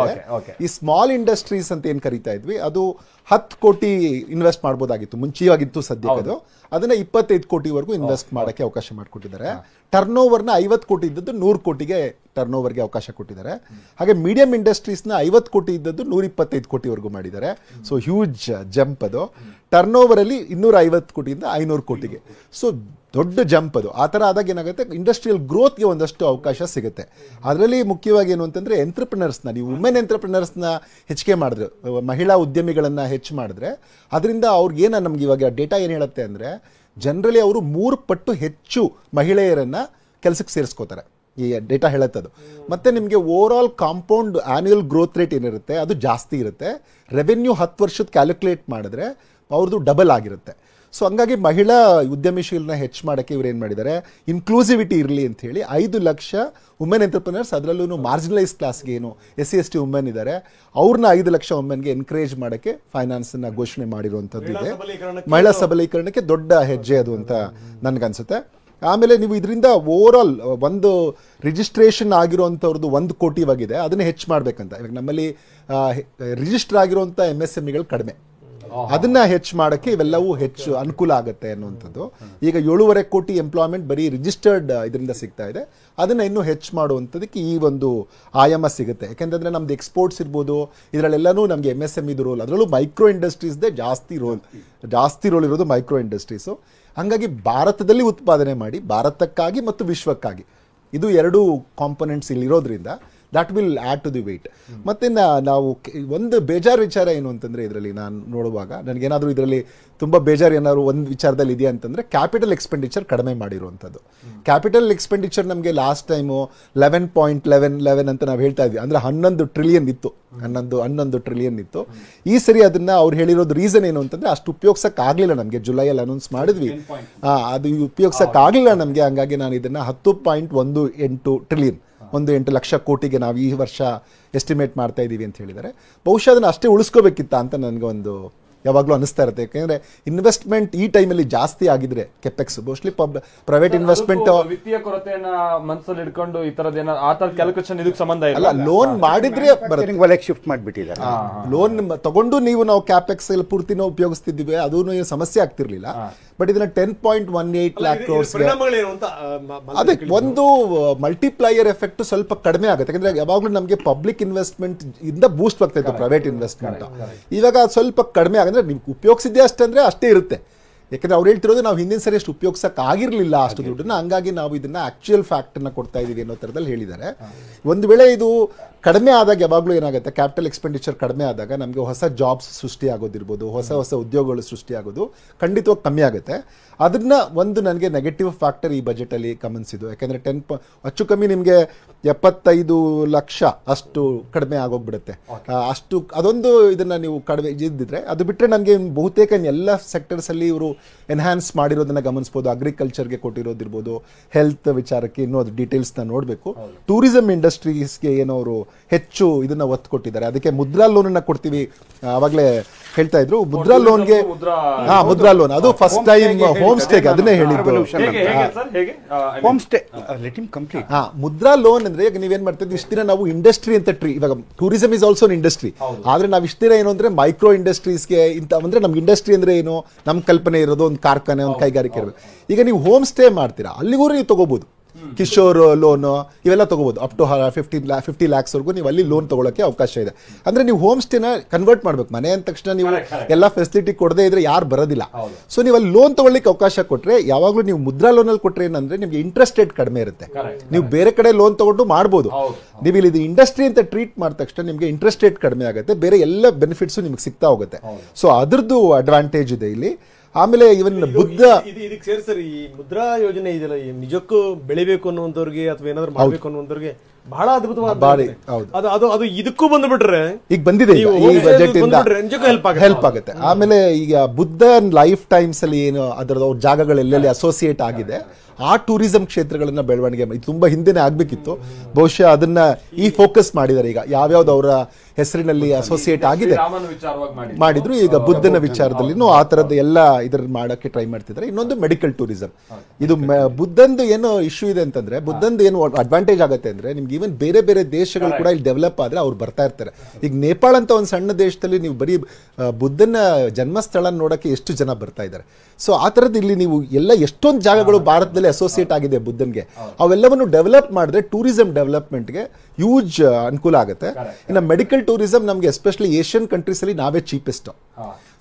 ಈ ಸ್ಮಾಲ್ ಇಂಡಸ್ಟ್ರೀಸ್ ಅಂತ ಏನ್ ಕರಿತಾ ಇದ್ವಿ ಅದು 10 ಕೋಟಿ ಇನ್ವೆಸ್ಟ್ ಮಾಡಬಹುದಾಗಿತ್ತು, ಮುಂಚೆಯಾಗಿತ್ತು. ಸದ್ಯಕ್ಕೆ ಅದನ್ನ 25 ಕೋಟಿವರೆಗೂ ಇನ್ವೆಸ್ಟ್ ಮಾಡಕ್ಕೆ ಅವಕಾಶ ಮಾಡಿಕೊಟ್ಟಿದ್ದಾರೆ. ಟರ್ನ್ ಓವರ್ನ 50 ಕೋಟಿ ಇದ್ದದ್ದು 100 ಕೋಟಿಗೆ ಟರ್ನ್ ಓವರ್ಗೆ ಅವಕಾಶ ಕೊಟ್ಟಿದ್ದಾರೆ. ಹಾಗೆ ಮೀಡಿಯಂ ಇಂಡಸ್ಟ್ರೀಸ್ನ 50 ಕೋಟಿ ಇದ್ದದ್ದು 125 ಕೋಟಿವರೆಗೂ ಮಾಡಿದ್ದಾರೆ. ಸೊ ಹ್ಯೂಜ್ ಜಂಪ್ ಅದು. ಟರ್ನ್ ಓವರ್ ಅಲ್ಲಿ 250 ಕೋಟಿಯಿಂದ 500 ಕೋಟಿಗೆ. ಸೊ ದೊಡ್ಡ ಜಂಪ್ ಅದು. ಆ ಥರ ಆದಾಗ ಏನಾಗುತ್ತೆ, ಇಂಡಸ್ಟ್ರಿಯಲ್ ಗ್ರೋತ್ಗೆ ಒಂದಷ್ಟು ಅವಕಾಶ ಸಿಗುತ್ತೆ. ಅದರಲ್ಲಿ ಮುಖ್ಯವಾಗಿ ಏನು ಅಂತಂದ್ರೆ ಎಂಟ್ರಪ್ರಿನರ್ಸ್ನ, ನೀವು ವುಮೆನ್ ಎಂಟ್ರಪ್ರಿನರ್ಸ್ನ ಹೆಚ್ಚಿಗೆ ಮಾಡಿದ್ರೆ, ಮಹಿಳಾ ಉದ್ಯಮಿಗಳನ್ನ ಹೆಚ್ಚು ಮಾಡಿದ್ರೆ ಅದರಿಂದ ಅವ್ರಿಗೇನ ನಮ್ಗೆ ಇವಾಗ ಡೇಟಾ ಏನು ಹೇಳುತ್ತೆ ಅಂದ್ರೆ, ಜನರಲಿ ಅವರು 3 ಪಟ್ಟು ಹೆಚ್ಚು ಮಹಿಳೆಯರನ್ನ ಕೆಲಸಕ್ಕೆ ಸೇರಿಸ್ಕೋತಾರೆ. ಈ ಡೇಟಾ ಹೇಳುತ್ತದು. ಮತ್ತೆ ನಿಮಗೆ over all compound annual growth rate ಏನಿರುತ್ತೆ ಅದು ಜಾಸ್ತಿ ಇರುತ್ತೆ. ರೆವೆನ್ಯೂ 10 ವರ್ಷದ ಕ್ಯಾಲ್ಕುಲೇಟ್ ಮಾಡಿದ್ರೆ ಅವ್ರದ್ದು ಡಬಲ್ ಆಗಿರುತ್ತೆ. ಸೊ ಹಂಗಾಗಿ ಮಹಿಳಾ ಉದ್ಯಮಶೀಲನ ಹೆಚ್ಚು ಮಾಡೋಕ್ಕೆ ಇವ್ರು ಏನು ಮಾಡಿದ್ದಾರೆ, ಇನ್ಕ್ಲೂಸಿವಿಟಿ ಇರಲಿ ಅಂತ ಹೇಳಿ 5 ಲಕ್ಷ ವುಮೆನ್ ಎಂಟರ್ಪ್ರಿನರ್ಸ್, ಅದರಲ್ಲೂ ಮಾರ್ಜಿನಲೈಸ್ ಕ್ಲಾಸ್ಗೆ ಏನು SC/ST ವುಮೆನ್ ಇದ್ದಾರೆ ಅವ್ರನ್ನ 5 ಲಕ್ಷ ವುಮೆನ್ಗೆ ಎನ್ಕರೇಜ್ ಮಾಡೋಕ್ಕೆ ಫೈನಾನ್ಸನ್ನ ಘೋಷಣೆ ಮಾಡಿರುವಂಥದ್ದು ಇದೆ. ಮಹಿಳಾ ಸಬಲೀಕರಣಕ್ಕೆ ದೊಡ್ಡ ಹೆಜ್ಜೆ ಅದು ಅಂತ ನನಗನ್ಸುತ್ತೆ. ಆಮೇಲೆ ನೀವು ಇದರಿಂದ ಓವರ್ ಆಲ್ ಒಂದು ರಿಜಿಸ್ಟ್ರೇಷನ್ ಆಗಿರುವಂಥವ್ರದ್ದು 1 ಕೋಟಿವಾಗಿದೆ, ಅದನ್ನ ಹೆಚ್ಚು ಮಾಡಬೇಕಂತ. ಇವಾಗ ನಮ್ಮಲ್ಲಿ ರಿಜಿಸ್ಟರ್ ಆಗಿರುವಂಥ MSMEಗಳು ಕಡಿಮೆ, ಅದನ್ನ ಹೆಚ್ಚು ಮಾಡೋಕ್ಕೆ ಇವೆಲ್ಲವೂ ಹೆಚ್ಚು ಅನುಕೂಲ ಆಗುತ್ತೆ ಅನ್ನುವಂಥದ್ದು. ಈಗ 7.5 ಕೋಟಿ ಎಂಪ್ಲಾಯ್ಮೆಂಟ್ ಬರೀ ರಿಜಿಸ್ಟರ್ಡ್ ಇದರಿಂದ ಸಿಗ್ತಾ ಇದೆ. ಅದನ್ನ ಇನ್ನೂ ಹೆಚ್ಚು ಮಾಡುವಂಥದಕ್ಕೆ ಈ ಒಂದು ಆಯಾಮ ಸಿಗುತ್ತೆ. ಯಾಕೆಂತಂದ್ರೆ ನಮ್ದು ಎಕ್ಸ್ಪೋರ್ಟ್ಸ್ ಇರ್ಬೋದು, ಇದರಲ್ಲೆಲ್ಲನೂ ನಮಗೆ MSME ರೋಲ್, ಅದರಲ್ಲೂ ಮೈಕ್ರೋ ಇಂಡಸ್ಟ್ರೀಸ್ದೇ ಜಾಸ್ತಿ ರೋಲ್ ಇರೋದು ಮೈಕ್ರೋ ಇಂಡಸ್ಟ್ರೀಸು. ಹಾಗಾಗಿ ಭಾರತದಲ್ಲಿ ಉತ್ಪಾದನೆ ಮಾಡಿ ಭಾರತಕ್ಕಾಗಿ ಮತ್ತು ವಿಶ್ವಕ್ಕಾಗಿ ಇದು 2 ಕಾಂಪೊನೆಂಟ್ಸ್ ಇಲ್ಲಿರೋದ್ರಿಂದ that will add to the weight. ಮತ್ತೆ ನಾವು ಒಂದು ಬೇಜಾರು ವಿಚಾರ ಏನು ಅಂತಂದರೆ, ಇದರಲ್ಲಿ ನಾನು ನೋಡುವಾಗ ನನಗೇನಾದರೂ ಇದರಲ್ಲಿ ತುಂಬ ಬೇಜಾರು ಏನಾದ್ರು ಒಂದು ವಿಚಾರದಲ್ಲಿ ಇದೆಯಾ ಅಂತಂದರೆ, ಕ್ಯಾಪಿಟಲ್ ಎಕ್ಸ್ಪೆಂಡಿಚರ್ ಕಡಿಮೆ ಮಾಡಿರುವಂಥದ್ದು. ಕ್ಯಾಪಿಟಲ್ ಎಕ್ಸ್ಪೆಂಡಿಚರ್ ನಮಗೆ ಲಾಸ್ಟ್ ಟೈಮು 11.11 ಅಂತ ನಾವು ಹೇಳ್ತಾ ಇದ್ವಿ, ಅಂದರೆ 11 ಟ್ರಿಲಿಯನ್ ಇತ್ತು, 11 ಟ್ರಿಲಿಯನ್ ಇತ್ತು. ಈ ಸರಿ ಅದನ್ನು ಅವ್ರು ಹೇಳಿರೋದು ರೀಸನ್ ಏನು ಅಂತಂದರೆ, ಅಷ್ಟು ಉಪಯೋಗಿಸೋಕ್ಕಾಗಲಿಲ್ಲ ನಮಗೆ. ಜುಲೈಯಲ್ಲಿ ಅನೌನ್ಸ್ ಮಾಡಿದ್ವಿ, ಅದು ಉಪಯೋಗಿಸೋಕ್ಕಾಗಲಿಲ್ಲ ನಮಗೆ. ಹಂಗಾಗಿ ನಾನು ಇದನ್ನು 10.18 ಟ್ರಿಲಿಯನ್, 8 ಲಕ್ಷ ಕೋಟಿಗೆ ನಾವು ಈ ವರ್ಷ ಎಸ್ಟಿಮೇಟ್ ಮಾಡ್ತಾ ಇದ್ದೀವಿ ಅಂತ ಹೇಳಿದ್ದಾರೆ. ಬಹುಶಃ ಅದನ್ನು ಅಷ್ಟೇ ಉಳಿಸ್ಕೋಬೇಕಿತ್ತ ಅಂತ ನನಗೆ ಒಂದು ಯಾವಾಗಲೂ ಅನಿಸ್ತಾ ಇರುತ್ತೆ. ಯಾಕೆಂದರೆ ಇನ್ವೆಸ್ಟ್ಮೆಂಟ್ ಈ ಟೈಮಲ್ಲಿ ಜಾಸ್ತಿ ಆಗಿದ್ರೆ ಕೆಪೆಕ್ಸ್, ಮೋಸ್ಟ್ಲಿ ಪ್ರೈವೇಟ್ ಇನ್ವೆಸ್ಟ್ಮೆಂಟ್, ವಿತ್ತೀಯ ಕೊರತೆಯನ್ನ ಮನಸ್ಸಲ್ಲಿ ಇಟ್ಕೊಂಡು ಈ ತರದ ಆ ತರ ಕ್ಯಾಲ್ಕುಲೇಷನ್ ಇದಕ್ಕೆ ಸಂಬಂಧ ಇಲ್ಲ. ಲೋನ್ ಮಾಡಿದ್ರೆ ವಲಯಕ್ಕೆ ಶಿಫ್ಟ್ ಮಾಡಿಬಿಟ್ಟಿದ್ದಾರೆ. ಲೋನ್ ತಗೊಂಡು ನಾವು ಕ್ಯಾಪೆಕ್ಸ್ ಎಲ್ಲ ಪೂರ್ತಿನೂ ಉಪಯೋಗಿಸ್ತಿದ್ದೀವಿ, ಅದೂ ಸಮಸ್ಯೆ ಆಗ್ತಿರ್ಲಿಲ್ಲ. ಬಟ್ ಇದನ್ನ 10.18 lakh crores ಅದಕ್ಕೆ ಒಂದು ಮಲ್ಟಿಪ್ಲೈಯರ್ ಎಫೆಕ್ಟ್ ಸ್ವಲ್ಪ ಕಡಿಮೆ ಆಗುತ್ತೆ. ಯಾಕಂದ್ರೆ ಯಾವಾಗಲೂ ನಮಗೆ ಪಬ್ಲಿಕ್ ಇನ್ವೆಸ್ಟ್ಮೆಂಟ್ ಇಂದ ಬೂಸ್ಟ್ ಆಗ್ತಾ ಇತ್ತು ಪ್ರೈವೇಟ್ ಇನ್ವೆಸ್ಟ್ಮೆಂಟ್. ಇವಾಗ ಸ್ವಲ್ಪ ಕಡಿಮೆ ಆಗಂದ್ರೆ ನೀವು ಉಪಯೋಗಿಸಿದ್ದೆ ಅಷ್ಟೇ ಅಂದ್ರೆ ಅಷ್ಟೇ ಇರುತ್ತೆ. ಯಾಕಂದ್ರೆ ಅವ್ರು ಹೇಳ್ತಿರೋದು ನಾವು ಹಿಂದಿನ ಸರಿ ಅಷ್ಟು ಉಪಯೋಗಿಸಕ್ ಆಗಿರ್ಲಿಲ್ಲ ಅಷ್ಟು ದುಡ್ಡನ್ನ, ಹಂಗಾಗಿ ನಾವು ಇದನ್ನ ಆಕ್ಚುಯಲ್ ಫ್ಯಾಕ್ಟ್ ಅನ್ನ ಕೊಡ್ತಾ ಇದೀವಿ ಅನ್ನೋ ತರದಲ್ಲಿ ಹೇಳಿದ್ದಾರೆ. ಒಂದು ವೇಳೆ ಇದು ಕಡಿಮೆ ಆದಾಗ ಯಾವಾಗಲೂ ಏನಾಗುತ್ತೆ, ಕ್ಯಾಪಿಟಲ್ ಎಕ್ಸ್ಪೆಂಡಿಚರ್ ಕಡಿಮೆ ಆದಾಗ ನಮಗೆ ಹೊಸ ಜಾಬ್ಸ್ ಸೃಷ್ಟಿ ಆಗೋದಿರ್ಬೋದು, ಹೊಸ ಉದ್ಯೋಗಗಳು ಸೃಷ್ಟಿ ಆಗೋದು ಖಂಡಿತವಾಗಿ ಕಮ್ಮಿ ಆಗುತ್ತೆ. ಅದನ್ನ ಒಂದು ನನಗೆ ನೆಗೆಟಿವ್ ಫ್ಯಾಕ್ಟರ್ ಈ ಬಜೆಟ್ ಅಲ್ಲಿ ಗಮನಿಸಿದ್ದು. ಯಾಕಂದ್ರೆ ಹೆಚ್ಚು ಕಮ್ಮಿ ನಿಮಗೆ 75 ಲಕ್ಷ ಅಷ್ಟು ಕಡಿಮೆ ಆಗೋಗ್ಬಿಡುತ್ತೆ. ಅಷ್ಟು ಅದೊಂದು ಇದನ್ನ ನೀವು ಕಡಿಮೆ ಇದ್ದಿದ್ರೆ, ಅದು ಬಿಟ್ಟರೆ ನನಗೆ ಬಹುತೇಕ ಎಲ್ಲ ಸೆಕ್ಟರ್ಸ್ ಅಲ್ಲಿ ಇವರು ಎನ್ಹಾನ್ಸ್ ಮಾಡಿರೋದನ್ನ ಗಮನಿಸಬಹುದು. ಅಗ್ರಿಕಲ್ಚರ್ಗೆ ಕೊಟ್ಟಿರೋದಿರ್ಬೋದು, ಹೆಲ್ತ್ ವಿಚಾರಕ್ಕೆ ಇನ್ನೂ ಅದು ಡೀಟೇಲ್ಸ್ನ ನೋಡಬೇಕು. ಟೂರಿಸಂ ಇಂಡಸ್ಟ್ರೀಸ್ಗೆ ಏನೋ ಅವರು ಹೆಚ್ಚು ಇದನ್ನ ಒತ್ತು ಕೊಟ್ಟಿದ್ದಾರೆ. ಅದಕ್ಕೆ ಮುದ್ರಾ ಲೋನ್ ಕೊಡ್ತೀವಿ ಅವಾಗಲೇ ಹೇಳ್ತಾ ಇದ್ರು. ಮುದ್ರಾ ಲೋನ್ಗೆ ಮುದ್ರಾ ಲೋನ್ ಅದು ಫಸ್ಟ್ ಟೈಮ್ ಹೋಮ್ ಸ್ಟೇಗೆ ಅದನ್ನೇ ಹೇಳಿದ್ದು. Home stay let him complete. Mudra loan ಅಂದ್ರೆ ಈಗ ನೀವೇನ್ ಮಾಡ್ತಿದ್ವಿ, ಇಷ್ಟ ದಿನ ನಾವು ಇಂಡಸ್ಟ್ರಿ ಅಂತ ಇವಾಗ ಟೂರಿಸಂ ಇಸ್ ಆಲ್ಸೋ ಇಂಡಸ್ಟ್ರಿ. ಆದ್ರೆ ನಾವು ಇಷ್ಟ ದಿನ ಏನು ಅಂದ್ರೆ ಮೈಕ್ರೋ ಇಂಡಸ್ಟ್ರೀಸ್ಗೆ ಇಂತ ಅಂದ್ರೆ ನಮ್ಗೆ ಇಂಡಸ್ಟ್ರಿ ಅಂದ್ರೆ ಏನು, ನಮ್ ಕಲ್ಪನೆ ಇರೋದು ಒಂದು ಕಾರ್ಖಾನೆ, ಒಂದು ಕೈಗಾರಿಕೆ ಇರಬೇಕು. ಈಗ ನೀವು ಹೋಮ್ ಸ್ಟೇ ಮಾಡ್ತೀರಾ, ಅಲ್ಲಿಗೂ ನೀವು ತಗೋಬಹುದು. ಕಿಶೋರ್ ಲೋನ್ ಇವೆಲ್ಲ ತಗೋಬಹುದು. ಅಪ್ ಟು 50 lakhs ವರೆಗೂ ನೀವು ಅಲ್ಲಿ ಲೋನ್ ತಗೊಳಕ್ಕೆ ಅವಕಾಶ ಇದೆ. ಅಂದ್ರೆ ನೀವು ಹೋಮ್ ಸ್ಟೇನ ಕನ್ವರ್ಟ್ ಮಾಡ್ಬೇಕು. ಮನೆ ಅಂದ ತಕ್ಷಣ ನೀವು ಎಲ್ಲ ಫೆಸಿಲಿಟಿ ಕೊಡದೇ ಇದ್ರೆ ಯಾರು ಬರೋದಿಲ್ಲ. ಸೊ ನೀವು ಅಲ್ಲಿ ಲೋನ್ ತಗೊಳ್ಳಿಕ್ಕೆ ಅವಕಾಶ ಕೊಟ್ರೆ, ಯಾವಾಗಲೂ ನೀವು ಮುದ್ರಾ ಲೋನ್ ಅಲ್ಲಿ ಕೊಟ್ರೆ ಏನಂದ್ರೆ ನಿಮ್ಗೆ ಇಂಟ್ರೆಸ್ಟ್ ರೇಟ್ ಕಡಿಮೆ ಇರುತ್ತೆ. ನೀವು ಬೇರೆ ಕಡೆ ಲೋನ್ ತಗೊಂಡು ಮಾಡ್ಬೋದು. ನೀವು ಇಲ್ಲಿ ಇದು ಇಂಡಸ್ಟ್ರಿ ಅಂತ ಟ್ರೀಟ್ ಮಾಡಿದ ತಕ್ಷಣ ನಿಮ್ಗೆ ಇಂಟ್ರೆಸ್ಟ್ ರೇಟ್ ಕಡಿಮೆ ಆಗುತ್ತೆ, ಬೇರೆ ಎಲ್ಲ ಬೆನಿಫಿಟ್ಸ್ ನಿಮ್ಗೆ ಸಿಗ್ತಾ ಹೋಗುತ್ತೆ. ಸೊ ಅದ್ರದ್ದು ಅಡ್ವಾಂಟೇಜ್ ಇದೆ ಇಲ್ಲಿ. ಆಮೇಲೆ ಇವನ್ ಬುದ್ಧ ಇದಕ್ಕೆ ಸೇರಿ ಸರ್, ಈ ಮುದ್ರಾ ಯೋಜನೆ ಇದೆಯಲ್ಲ, ಈ ನಿಜಕ್ಕೂ ಬೆಳಿಬೇಕು ಅನ್ನುವಂಥವ್ರಿಗೆ ಅಥವಾ ಏನಾದ್ರು ಮಾಡಬೇಕು ಅನ್ನುವಂಥವ್ರಿಗೆ ಬಹಳ ಅದ್ಭುತವಾದ ಅದು ಇದಕ್ಕೂ ಬಂದ್ಬಿಟ್ರೆ ಈಗ ಬಂದಿದೆ ಈ ಬಜೆಟ್ ಇಂದ ಹೆಲ್ಪ್ ಆಗುತ್ತೆ. ಆಮೇಲೆ ಈಗ ಬುದ್ಧ ಲೈಫ್ ಟೈಮ್ಸ್ ಅಲ್ಲಿ ಏನು ಅದರ ಜಾಗಗಳೆಲ್ಲೆಲ್ಲಿ ಅಸೋಸಿಯೇಟ್ ಆಗಿದೆ, ಆ ಟೂರಿಸಂ ಕ್ಷೇತ್ರಗಳನ್ನ ಬೆಳವಣಿಗೆ ತುಂಬಾ ಹಿಂದೆನೆ ಆಗ್ಬೇಕಿತ್ತು. ಬಹುಶಃ ಅದನ್ನ ಈ ಫೋಕಸ್ ಮಾಡಿದ್ದಾರೆ. ಈಗ ಯಾವ್ಯಾವ್ದು ಅವರ ಹೆಸರಿನಲ್ಲಿ ಅಸೋಸಿಯೇಟ್ ಆಗಿದೆ ಮಾಡಿದ್ರು. ಈಗ ಬುದ್ಧನ ವಿಚಾರದಲ್ಲಿನೂ ಆ ತರದ ಎಲ್ಲ ಇದರ ಮಾಡಕ್ಕೆ ಟ್ರೈ ಮಾಡ್ತಿದ್ದಾರೆ. ಇನ್ನೊಂದು ಮೆಡಿಕಲ್ ಟೂರಿಸಂ. ಇದು ಬುದ್ಧಂದು ಏನು ಇಶ್ಯೂ ಇದೆ ಅಂತಂದ್ರೆ, ಬುದ್ಧಂದು ಏನು ಅಡ್ವಾಂಟೇಜ್ ಆಗುತ್ತೆ ಅಂದ್ರೆ, ನಿಮ್ಗೆ ಈವನ್ ಬೇರೆ ಬೇರೆ ದೇಶಗಳು ಕೂಡ ಇಲ್ಲಿ ಡೆವಲಪ್ ಆದ್ರೆ ಅವ್ರು ಬರ್ತಾ ಇರ್ತಾರೆ. ಈಗ ನೇಪಾಳ ಅಂತ ಒಂದು ಸಣ್ಣ ದೇಶದಲ್ಲಿ ನೀವು ಬರೀ ಬುದ್ಧನ ಜನ್ಮಸ್ಥಳ ನೋಡಕ್ಕೆ ಎಷ್ಟು ಜನ ಬರ್ತಾ ಇದ್ದಾರೆ. ಸೊ ಆ ತರದ್ದು ಇಲ್ಲಿ ನೀವು ಎಲ್ಲ ಎಷ್ಟೊಂದು ಜಾಗಗಳು ಭಾರತದಲ್ಲಿ ಅಸೋಸಿಯೇಟ್ ಆಗಿದೆ ಬುದ್ಧನ್ಗೆ, ಅವೆಲ್ಲವನ್ನು ಡೆವಲಪ್ ಮಾಡಿದ್ರೆ ಟೂರಿಸಂ ಡೆವಲಪ್ಮೆಂಟ್ಗೆ ಯೂಜ್ ಅನುಕೂಲ ಆಗುತ್ತೆ. ಇನ್ನು ಮೆಡಿಕಲ್ ಟೂರಿಸಂ ನಮ್ಗೆ ಎಸ್ಪೆಷಲಿ ಏಷ್ಯನ್ ಕಂಟ್ರೀಸ್ ಅಲ್ಲಿ ನಾವೇ ಚೀಪೆಸ್ಟ್.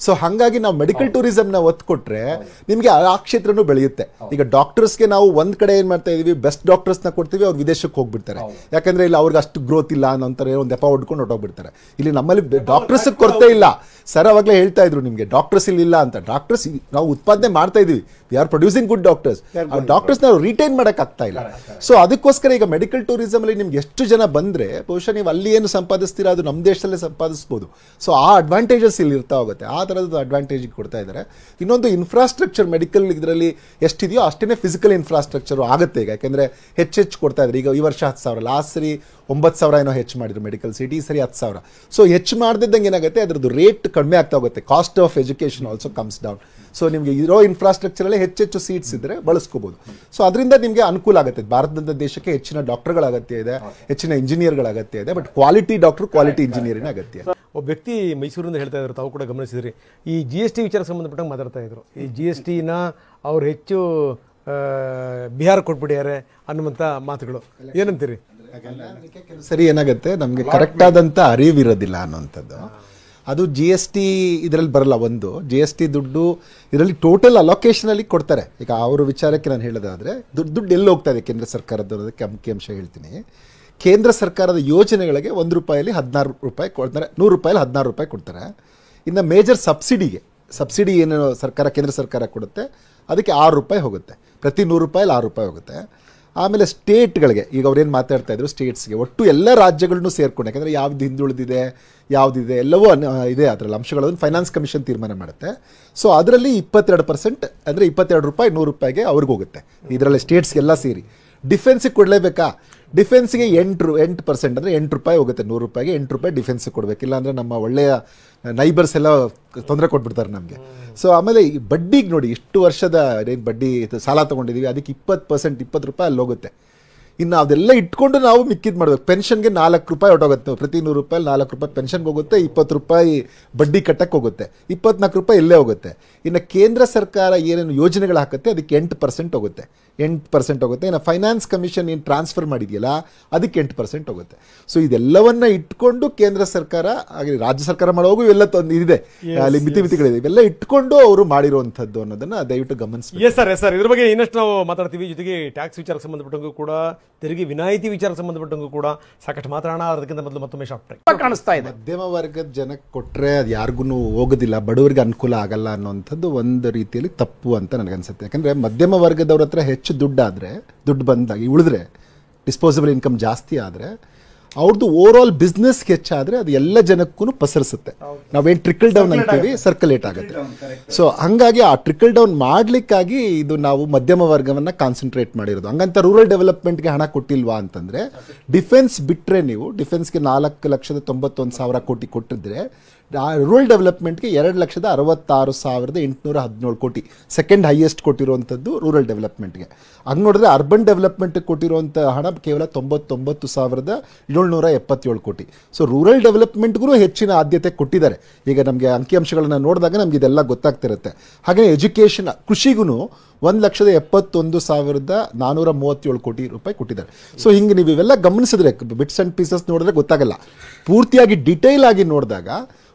ಸೊ ಹಾಗಾಗಿ ನಾವು ಮೆಡಿಕಲ್ ಟೂರಿಸಂ ನ ಒತ್ತು ಕೊಟ್ರೆ ನಿಮ್ಗೆ ಆ ಕ್ಷೇತ್ರನೂ ಬೆಳೆಯುತ್ತೆ. ಈಗ ಡಾಕ್ಟರ್ಸ್ಗೆ ನಾವು ಒಂದ್ ಕಡೆ ಏನ್ ಮಾಡ್ತಾ ಇದೀವಿ, ಬೆಸ್ಟ್ ಡಾಕ್ಟರ್ಸ್ ನ ಕೊಡ್ತೀವಿ, ಅವ್ರು ವಿದೇಶಕ್ಕೆ ಹೋಗ್ಬಿಡ್ತಾರೆ. ಯಾಕಂದ್ರೆ ಇಲ್ಲಿ ಅವ್ರಿಗೆ ಅಷ್ಟು ಗ್ರೋತ್ ಇಲ್ಲ ಅನ್ನೋಂತಾರೆ, ಒಂದು ದೆಪ ಹೊಡ್ಕೊಂಡು ಹೊಟ್ಟೋಗ್ಬಿಡ್ತಾರೆ. ಇಲ್ಲಿ ನಮ್ಮಲ್ಲಿ ಡಾಕ್ಟರ್ಸ್ ಕೊರತೆ ಇಲ್ಲ ಸರ್. ಅವಾಗಲೇ ಹೇಳ್ತಾ ಇದ್ರು ನಿಮ್ಗೆ ಡಾಕ್ಟರ್ಸ್ ಇಲ್ಲಿ ಇಲ್ಲ ಅಂತ. ಡಾಕ್ಟರ್ಸ್ ನಾವು ಉತ್ಪಾದನೆ ಮಾಡ್ತಾ ಇದೀವಿ, we are producing good doctors. ಆ ಡಾಕ್ಟರ್ಸ್ ನಾವು ರಿಟೈನ್ ಮಾಡಕ್ ಆಗ್ತಾ ಇಲ್ಲ. ಸೊ ಅದಕ್ಕೋಸ್ಕರ ಈಗ ಮೆಡಿಕಲ್ ಟೂರಿಸಂ ಅಲ್ಲಿ ನಿಮ್ಗೆ ಎಷ್ಟು ಜನ ಬಂದ್ರೆ ಬಹುಶಃ ನೀವು ಅಲ್ಲಿ ಏನು ಸಂಪಾದಿಸ್ತೀರಾ ಅದು ನಮ್ಮ ದೇಶದಲ್ಲೇ ಸಂಪಾದಿಸಬಹುದು. ಸೊ ಆ ಅಡ್ವಾಂಟೇಜಸ್ ಇಲ್ಲಿ ಇರ್ತಾ ಹೋಗುತ್ತೆ. ಆ ತರದ ಅಡ್ವಾಂಟೇಜ್ ಕೊಡ್ತಾ ಇದ್ದಾರೆ. ಇನ್ನೊಂದು ಇನ್ಫ್ರಾಸ್ಟ್ರಕ್ಚರ್ ಮೆಡಿಕಲ್ ಇದರಲ್ಲಿ ಎಷ್ಟಿದೆಯೋ ಅಷ್ಟೇ ಫಿಸಿಕಲ್ ಇನ್ಫ್ರಾಸ್ಟ್ರಕ್ಚರ್ ಆಗುತ್ತೆ ಈಗ. ಯಾಕಂದ್ರೆ ಹೆಚ್ಚೆಚ್ಚು ಕೊಡ್ತಾ ಇದ್ದಾರೆ. ಈಗ ಈ ವರ್ಷ 10,000, ಲಾಸ್ಟ್ ಸರಿ 9,000 ಏನೋ ಹೆಚ್ಚು ಮಾಡಿದ್ರು ಮೆಡಿಕಲ್ ಸೀಟ್, ಈ ಸರಿ 10,000. ಸೊ ಹೆಚ್ಚು ಮಾಡದಿದ್ದಂಗೆ ಏನಾಗುತ್ತೆ, ಅದ್ರದ್ದು ರೇಟ್ ಕಡಿಮೆ ಆಗ್ತಾ ಹೋಗುತ್ತೆ. Cost of education also comes down. So ನಿಮಗೆ ಇರೋ ಇನ್ಫ್ರಾಸ್ಟ್ರಕ್ಚರ್ ಅಲ್ಲಿ ಹೆಚ್ಚೆಚ್ಚು ಸೀಟ್ಸ್ ಇದ್ರೆ ಬಳಸ್ಕೋಬಹುದು. ಸೊ ಅದರಿಂದ ನಿಮಗೆ ಅನುಕೂಲ ಆಗುತ್ತೆ. ಭಾರತದ ದೇಶಕ್ಕೆ ಹೆಚ್ಚಿನ ಡಾಕ್ಟರ್ಗಳ ಅಗತ್ಯ ಇದೆ, ಹೆಚ್ಚಿನ ಇಂಜಿನಿಯರ್ಗಳ ಅಗತ್ಯ ಇದೆ. ಬಟ್ ಕ್ವಾಲಿಟಿ ಡಾಕ್ಟರ್, ಕ್ವಾಲಿಟಿ ಇಂಜಿನಿಯರಿನ ಅಗತ್ಯ. ಒಬ್ಬ ವ್ಯಕ್ತಿ ಮೈಸೂರಿಂದ ಹೇಳ್ತಾ ಇದ್ರು, ತಾವು ಕೂಡ ಗಮನಿಸಿದ್ರಿ, ಈ GST ವಿಚಾರಕ್ಕೆ ಸಂಬಂಧಪಟ್ಟಂಗೆ ಮಾತಾಡ್ತಾ ಇದ್ರು. ಈ GSTನ ಅವ್ರು ಹೆಚ್ಚು ಬಿಹಾರ ಕೊಟ್ಬಿಡ್ಯಾರೆ ಅನ್ನುವಂಥ ಮಾತುಗಳು ಏನಂತೀರಿ? ಸರಿ, ಏನಾಗುತ್ತೆ ನಮ್ಗೆ ಕರೆಕ್ಟ್ ಆದಂತ ಅರಿವಿರೋದಿಲ್ಲ ಅನ್ನುವಂಥದ್ದು. ಅದು GST ಇದರಲ್ಲಿ ಬರಲ್ಲ. ಒಂದು GST ದುಡ್ಡು ಇದರಲ್ಲಿ ಟೋಟಲ್ ಅಲೋಕೇಶನ್ ಅಲ್ಲಿ ಕೊಡ್ತಾರೆ. ಈಗ ಅವ್ರ ವಿಚಾರಕ್ಕೆ ನಾನು ಹೇಳೋದಾದ್ರೆ ದುಡ್ಡು ಎಲ್ಲಿ ಹೋಗ್ತಾ ಇದೆ ಕೇಂದ್ರ ಸರ್ಕಾರದ ಅನ್ನೋದಕ್ಕೆ ಅಂಕಿಅಂಶ ಹೇಳ್ತೀನಿ. ಕೇಂದ್ರ ಸರ್ಕಾರದ ಯೋಜನೆಗಳಿಗೆ ₹1 ₹16 ಕೊಡ್ತಾರೆ, ₹100 ₹16 ಕೊಡ್ತಾರೆ. ಇನ್ನು ಮೇಜರ್ ಸಬ್ಸಿಡಿ ಏನು ಕೇಂದ್ರ ಸರ್ಕಾರ ಕೊಡುತ್ತೆ ಅದಕ್ಕೆ ₹6 ಹೋಗುತ್ತೆ. ಪ್ರತಿ ₹100 ₹6 ಹೋಗುತ್ತೆ. ಆಮೇಲೆ ಸ್ಟೇಟ್ಗಳಿಗೆ ಈಗ ಅವ್ರೇನು ಮಾತಾಡ್ತಾ ಇದ್ರು, ಸ್ಟೇಟ್ಸ್ಗೆ ಒಟ್ಟು ಎಲ್ಲ ರಾಜ್ಯಗಳನ್ನು ಸೇರ್ಕೊಂಡು, ಯಾಕಂದರೆ ಯಾವ್ದು ಹಿಂದುಳಿದಿದೆ ಯಾವುದಿದೆ ಎಲ್ಲವೂ ಇದೆ ಅದರಲ್ಲಿ ಅಂಶಗಳನ್ನು ಫೈನಾನ್ಸ್ ಕಮಿಷನ್ ತೀರ್ಮಾನ ಮಾಡುತ್ತೆ. ಸೊ ಅದರಲ್ಲಿ 22% ಅಂದರೆ ₹22 ₹100 ಅವ್ರಿಗೆ ಹೋಗುತ್ತೆ. ಇದರಲ್ಲಿ ಸ್ಟೇಟ್ಸ್ಗೆಲ್ಲ ಸೇರಿ. ಡಿಫೆನ್ಸಿಗೆ ಕೊಡಲೇಬೇಕಾ? ಡಿಫೆನ್ಸ್ಗೆ 8% ಅಂದರೆ ₹8 ಹೋಗುತ್ತೆ. ₹100 8 ಡಿಫೆನ್ಸ್ಗೆ ಕೊಡಬೇಕು. ಇಲ್ಲಾಂದರೆ ನಮ್ಮ ಒಳ್ಳೆಯ ನೈಬರ್ಸ್ ಎಲ್ಲ ತೊಂದರೆ ಕೊಟ್ಬಿಡ್ತಾರೆ ನಮಗೆ. ಸೊ ಆಮೇಲೆ ಈ ಬಡ್ಡಿಗೆ ನೋಡಿ, ಇಷ್ಟು ವರ್ಷದ ಏನು ಬಡ್ಡಿ ಸಾಲ ತೊಗೊಂಡಿದ್ದೀವಿ ಅದಕ್ಕೆ 20% ₹20 ಅಲ್ಲಿ ಹೋಗುತ್ತೆ. ಇನ್ನು ಅದೆಲ್ಲ ಇಟ್ಕೊಂಡು ನಾವು ಮಿಕ್ಕಿದ್ದು ಮಾಡಬೇಕು. ಪೆನ್ಷನ್ಗೆ ₹4 ಹೊಟ್ಟೋಗುತ್ತೆ. ಪ್ರತಿ ₹100 ₹4 ಪೆನ್ಷನ್ಗೆ ಹೋಗುತ್ತೆ. ₹20 ಬಡ್ಡಿ ಕಟ್ಟಕ್ಕೆ ಹೋಗುತ್ತೆ. ₹24 ಇಲ್ಲೇ ಹೋಗುತ್ತೆ. ಇನ್ನು ಕೇಂದ್ರ ಸರ್ಕಾರ ಏನೇನು ಯೋಜನೆಗಳು ಹಾಕುತ್ತೆ ಅದಕ್ಕೆ 8% ಹೋಗುತ್ತೆ. 8% ಹೋಗುತ್ತೆ. ಇನ್ನು ಫೈನಾನ್ಸ್ ಕಮಿಷನ್ ಏನು ಟ್ರಾನ್ಸ್ಫರ್ ಮಾಡಿದೆಯಲ್ಲ ಅದಕ್ಕೆ 8% ಹೋಗುತ್ತೆ. ಸೊ ಇದೆಲ್ಲವನ್ನ ಇಟ್ಕೊಂಡು ಕೇಂದ್ರ ಸರ್ಕಾರ ಹಾಗೆ ರಾಜ್ಯ ಸರ್ಕಾರ ಮಾಡೋಗೂ ಇವೆಲ್ಲ ಇದೆ, ಅಲ್ಲಿ ಮಿತಿಗಳಿದೆ, ಇವೆಲ್ಲ ಇಟ್ಕೊಂಡು ಅವರು ಮಾಡಿರುವಂಥದ್ದು ಅನ್ನೋದನ್ನ ದಯವಿಟ್ಟು ಗಮನಿಸಬೇಕು. ಎಸ್ ಸರ್ ಇದ್ರ ಬಗ್ಗೆ ಇನ್ನಷ್ಟು ನಾವು ಮಾತಾಡ್ತೀವಿ. ಜೊತೆಗೆ ಟ್ಯಾಕ್ಸ್ ವಿಚಾರಕ್ಕೆ ಸಂಬಂಧಪಟ್ಟಂಗೂ ಕೂಡ, ತೆರಿಗೆ ವಿನಾಯಿತಿ ವಿಚಾರಕ್ಕೆ ಸಂಬಂಧಪಟ್ಟಂಗೂ ಕೂಡ ಸಾಕಷ್ಟು ಮಾತಾಡೋಣ. ಅದಕ್ಕಿಂತ ಮೊದಲು ಮತ್ತೊಮ್ಮೆ ಶಾರ್ಟ್ ಬ್ರೇಕ್. ಕಾಣಿಸ್ತಾ ಇದೆ ಮಧ್ಯಮ ವರ್ಗದ ಜನಕ್ಕೆ ಕೊಟ್ಟರೆ ಅದು ಯಾರಿಗೂ ಹೋಗೋದಿಲ್ಲ, ಬಡವರಿಗೆ ಅನುಕೂಲ ಆಗಲ್ಲ ಅನ್ನೋಂಥದ್ದು ಒಂದು ರೀತಿಯಲ್ಲಿ ತಪ್ಪು ಅಂತ ನನಗನ್ಸುತ್ತೆ. ಯಾಕಂದರೆ ಮಧ್ಯಮ ವರ್ಗದವ್ರ ಹತ್ರ ಹೆಚ್ಚು ದುಡ್ಡು ಬಂದಾಗಿ ಉಳಿದ್ರೆ, ಡಿಸ್ಪೋಸಬಲ್ ಇನ್ಕಮ್ ಜಾಸ್ತಿ ಆದರೆ, ಅವ್ರದ್ದು ಓವರ್ ಆಲ್ ಬಿಸ್ನೆಸ್ ಹೆಚ್ಚಾದರೆ ಅದು ಎಲ್ಲ ಜನಕ್ಕೂ ಪಸರಿಸುತ್ತೆ. ನಾವೇನು ಟ್ರಿಕಲ್ ಡೌನ್ ಅಂತೀವಿ, ಸರ್ಕುಲೇಟ್ ಆಗುತ್ತೆ. ಸೊ ಹಂಗಾಗಿ ಆ ಟ್ರಿಕಲ್ ಡೌನ್ ಮಾಡ್ಲಿಕ್ಕಾಗಿ ಇದು ನಾವು ಮಧ್ಯಮ ವರ್ಗವನ್ನ ಕಾನ್ಸಂಟ್ರೇಟ್ ಮಾಡಿರೋದು. ಹಂಗಂತ ರೂರಲ್ ಡೆವಲಪ್ಮೆಂಟ್ಗೆ ಹಣ ಕೊಟ್ಟಿಲ್ವಾ ಅಂತಂದ್ರೆ, ಡಿಫೆನ್ಸ್ ಬಿಟ್ರೆ ನೀವು ಡಿಫೆನ್ಸ್ಗೆ 4,91,000 ಕೋಟಿ ಕೊಟ್ಟಿದ್ರೆ, ರೂರಲ್ ಡೆವಲಪ್ಮೆಂಟ್ಗೆ 2,66,817 ಕೋಟಿ, ಸೆಕೆಂಡ್ ಹೈಯೆಸ್ಟ್ ಕೊಟ್ಟಿರುವಂಥದ್ದು ರೂರಲ್ ಡೆವಲಪ್ಮೆಂಟ್ಗೆ. ಹಂಗೆ ನೋಡಿದ್ರೆ ಅರ್ಬನ್ ಡೆವಲಪ್ಮೆಂಟ್ಗೆ ಕೊಟ್ಟಿರುವಂಥ ಹಣ ಕೇವಲ 99,777 ಕೋಟಿ. ಸೊ ರೂರಲ್ ಡೆವಲಪ್ಮೆಂಟ್ಗೂ ಹೆಚ್ಚಿನ ಆದ್ಯತೆ ಕೊಟ್ಟಿದ್ದಾರೆ. ಈಗ ನಮಗೆ ಅಂಕಿಅಂಶಗಳನ್ನ ನೋಡಿದಾಗ ನಮ್ಗೆ ಇದೆಲ್ಲ ಗೊತ್ತಾಗ್ತಿರುತ್ತೆ. ಹಾಗೆ ಎಜುಕೇಷನ್, ಕೃಷಿಗೂ 1,71,437 ಕೋಟಿ ರೂಪಾಯಿ ಕೊಟ್ಟಿದ್ದಾರೆ. ಸೊ ಹಿಂಗೆ ನೀವು ಇವೆಲ್ಲ ಗಮನಿಸಿದ್ರೆ, ಬಿಟ್ಸ್ ಅಂಡ್ ಪೀಸಸ್ ನೋಡಿದ್ರೆ ಗೊತ್ತಾಗಲ್ಲ. ಪೂರ್ತಿಯಾಗಿ ಡಿಟೈಲ್ ಆಗಿ ನೋಡಿದಾಗ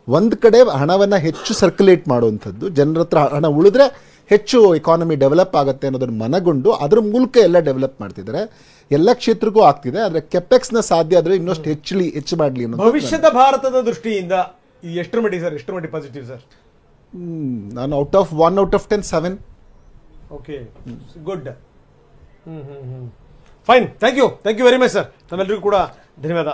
ಒಂದು ಕಡೆ ಹಣವನ್ನು ಹೆಚ್ಚು ಸರ್ಕ್ಯುಲೇಟ್ ಮಾಡುವಂಥದ್ದು, ಜನರ ಹತ್ರ ಹಣ ಉಳಿದ್ರೆ ಹೆಚ್ಚು ಎಕಾನಮಿ ಡೆವಲಪ್ ಆಗುತ್ತೆ ಅನ್ನೋದನ್ನು ಮನಗೊಂಡು ಅದರ ಮೂಲಕ ಎಲ್ಲ ಡೆವಲಪ್ ಮಾಡ್ತಿದ್ದಾರೆ. ಎಲ್ಲ ಕ್ಷೇತ್ರಕ್ಕೂ ಆಗ್ತಿದೆ. ಆದರೆ ಕೆಪೆಕ್ಸ್ನ ಸಾಧ್ಯ ಆದರೆ ಇನ್ನಷ್ಟು ಹೆಚ್ಚು ಮಾಡಲಿ ಅನ್ನೋದು. ಭವಿಷ್ಯದ ಭಾರತದ ದೃಷ್ಟಿಯಿಂದ ಎಷ್ಟರ ಮಟ್ಟಿಗೆ ಪಾಸಿಟಿವ್ ಸರ್? ನಾನು out of 10 7. Okay, good. Fine, thank you very much sir. ನಮ್ಮೆಲ್ಲರಿಗೂ ಕೂಡ ಧನ್ಯವಾದ.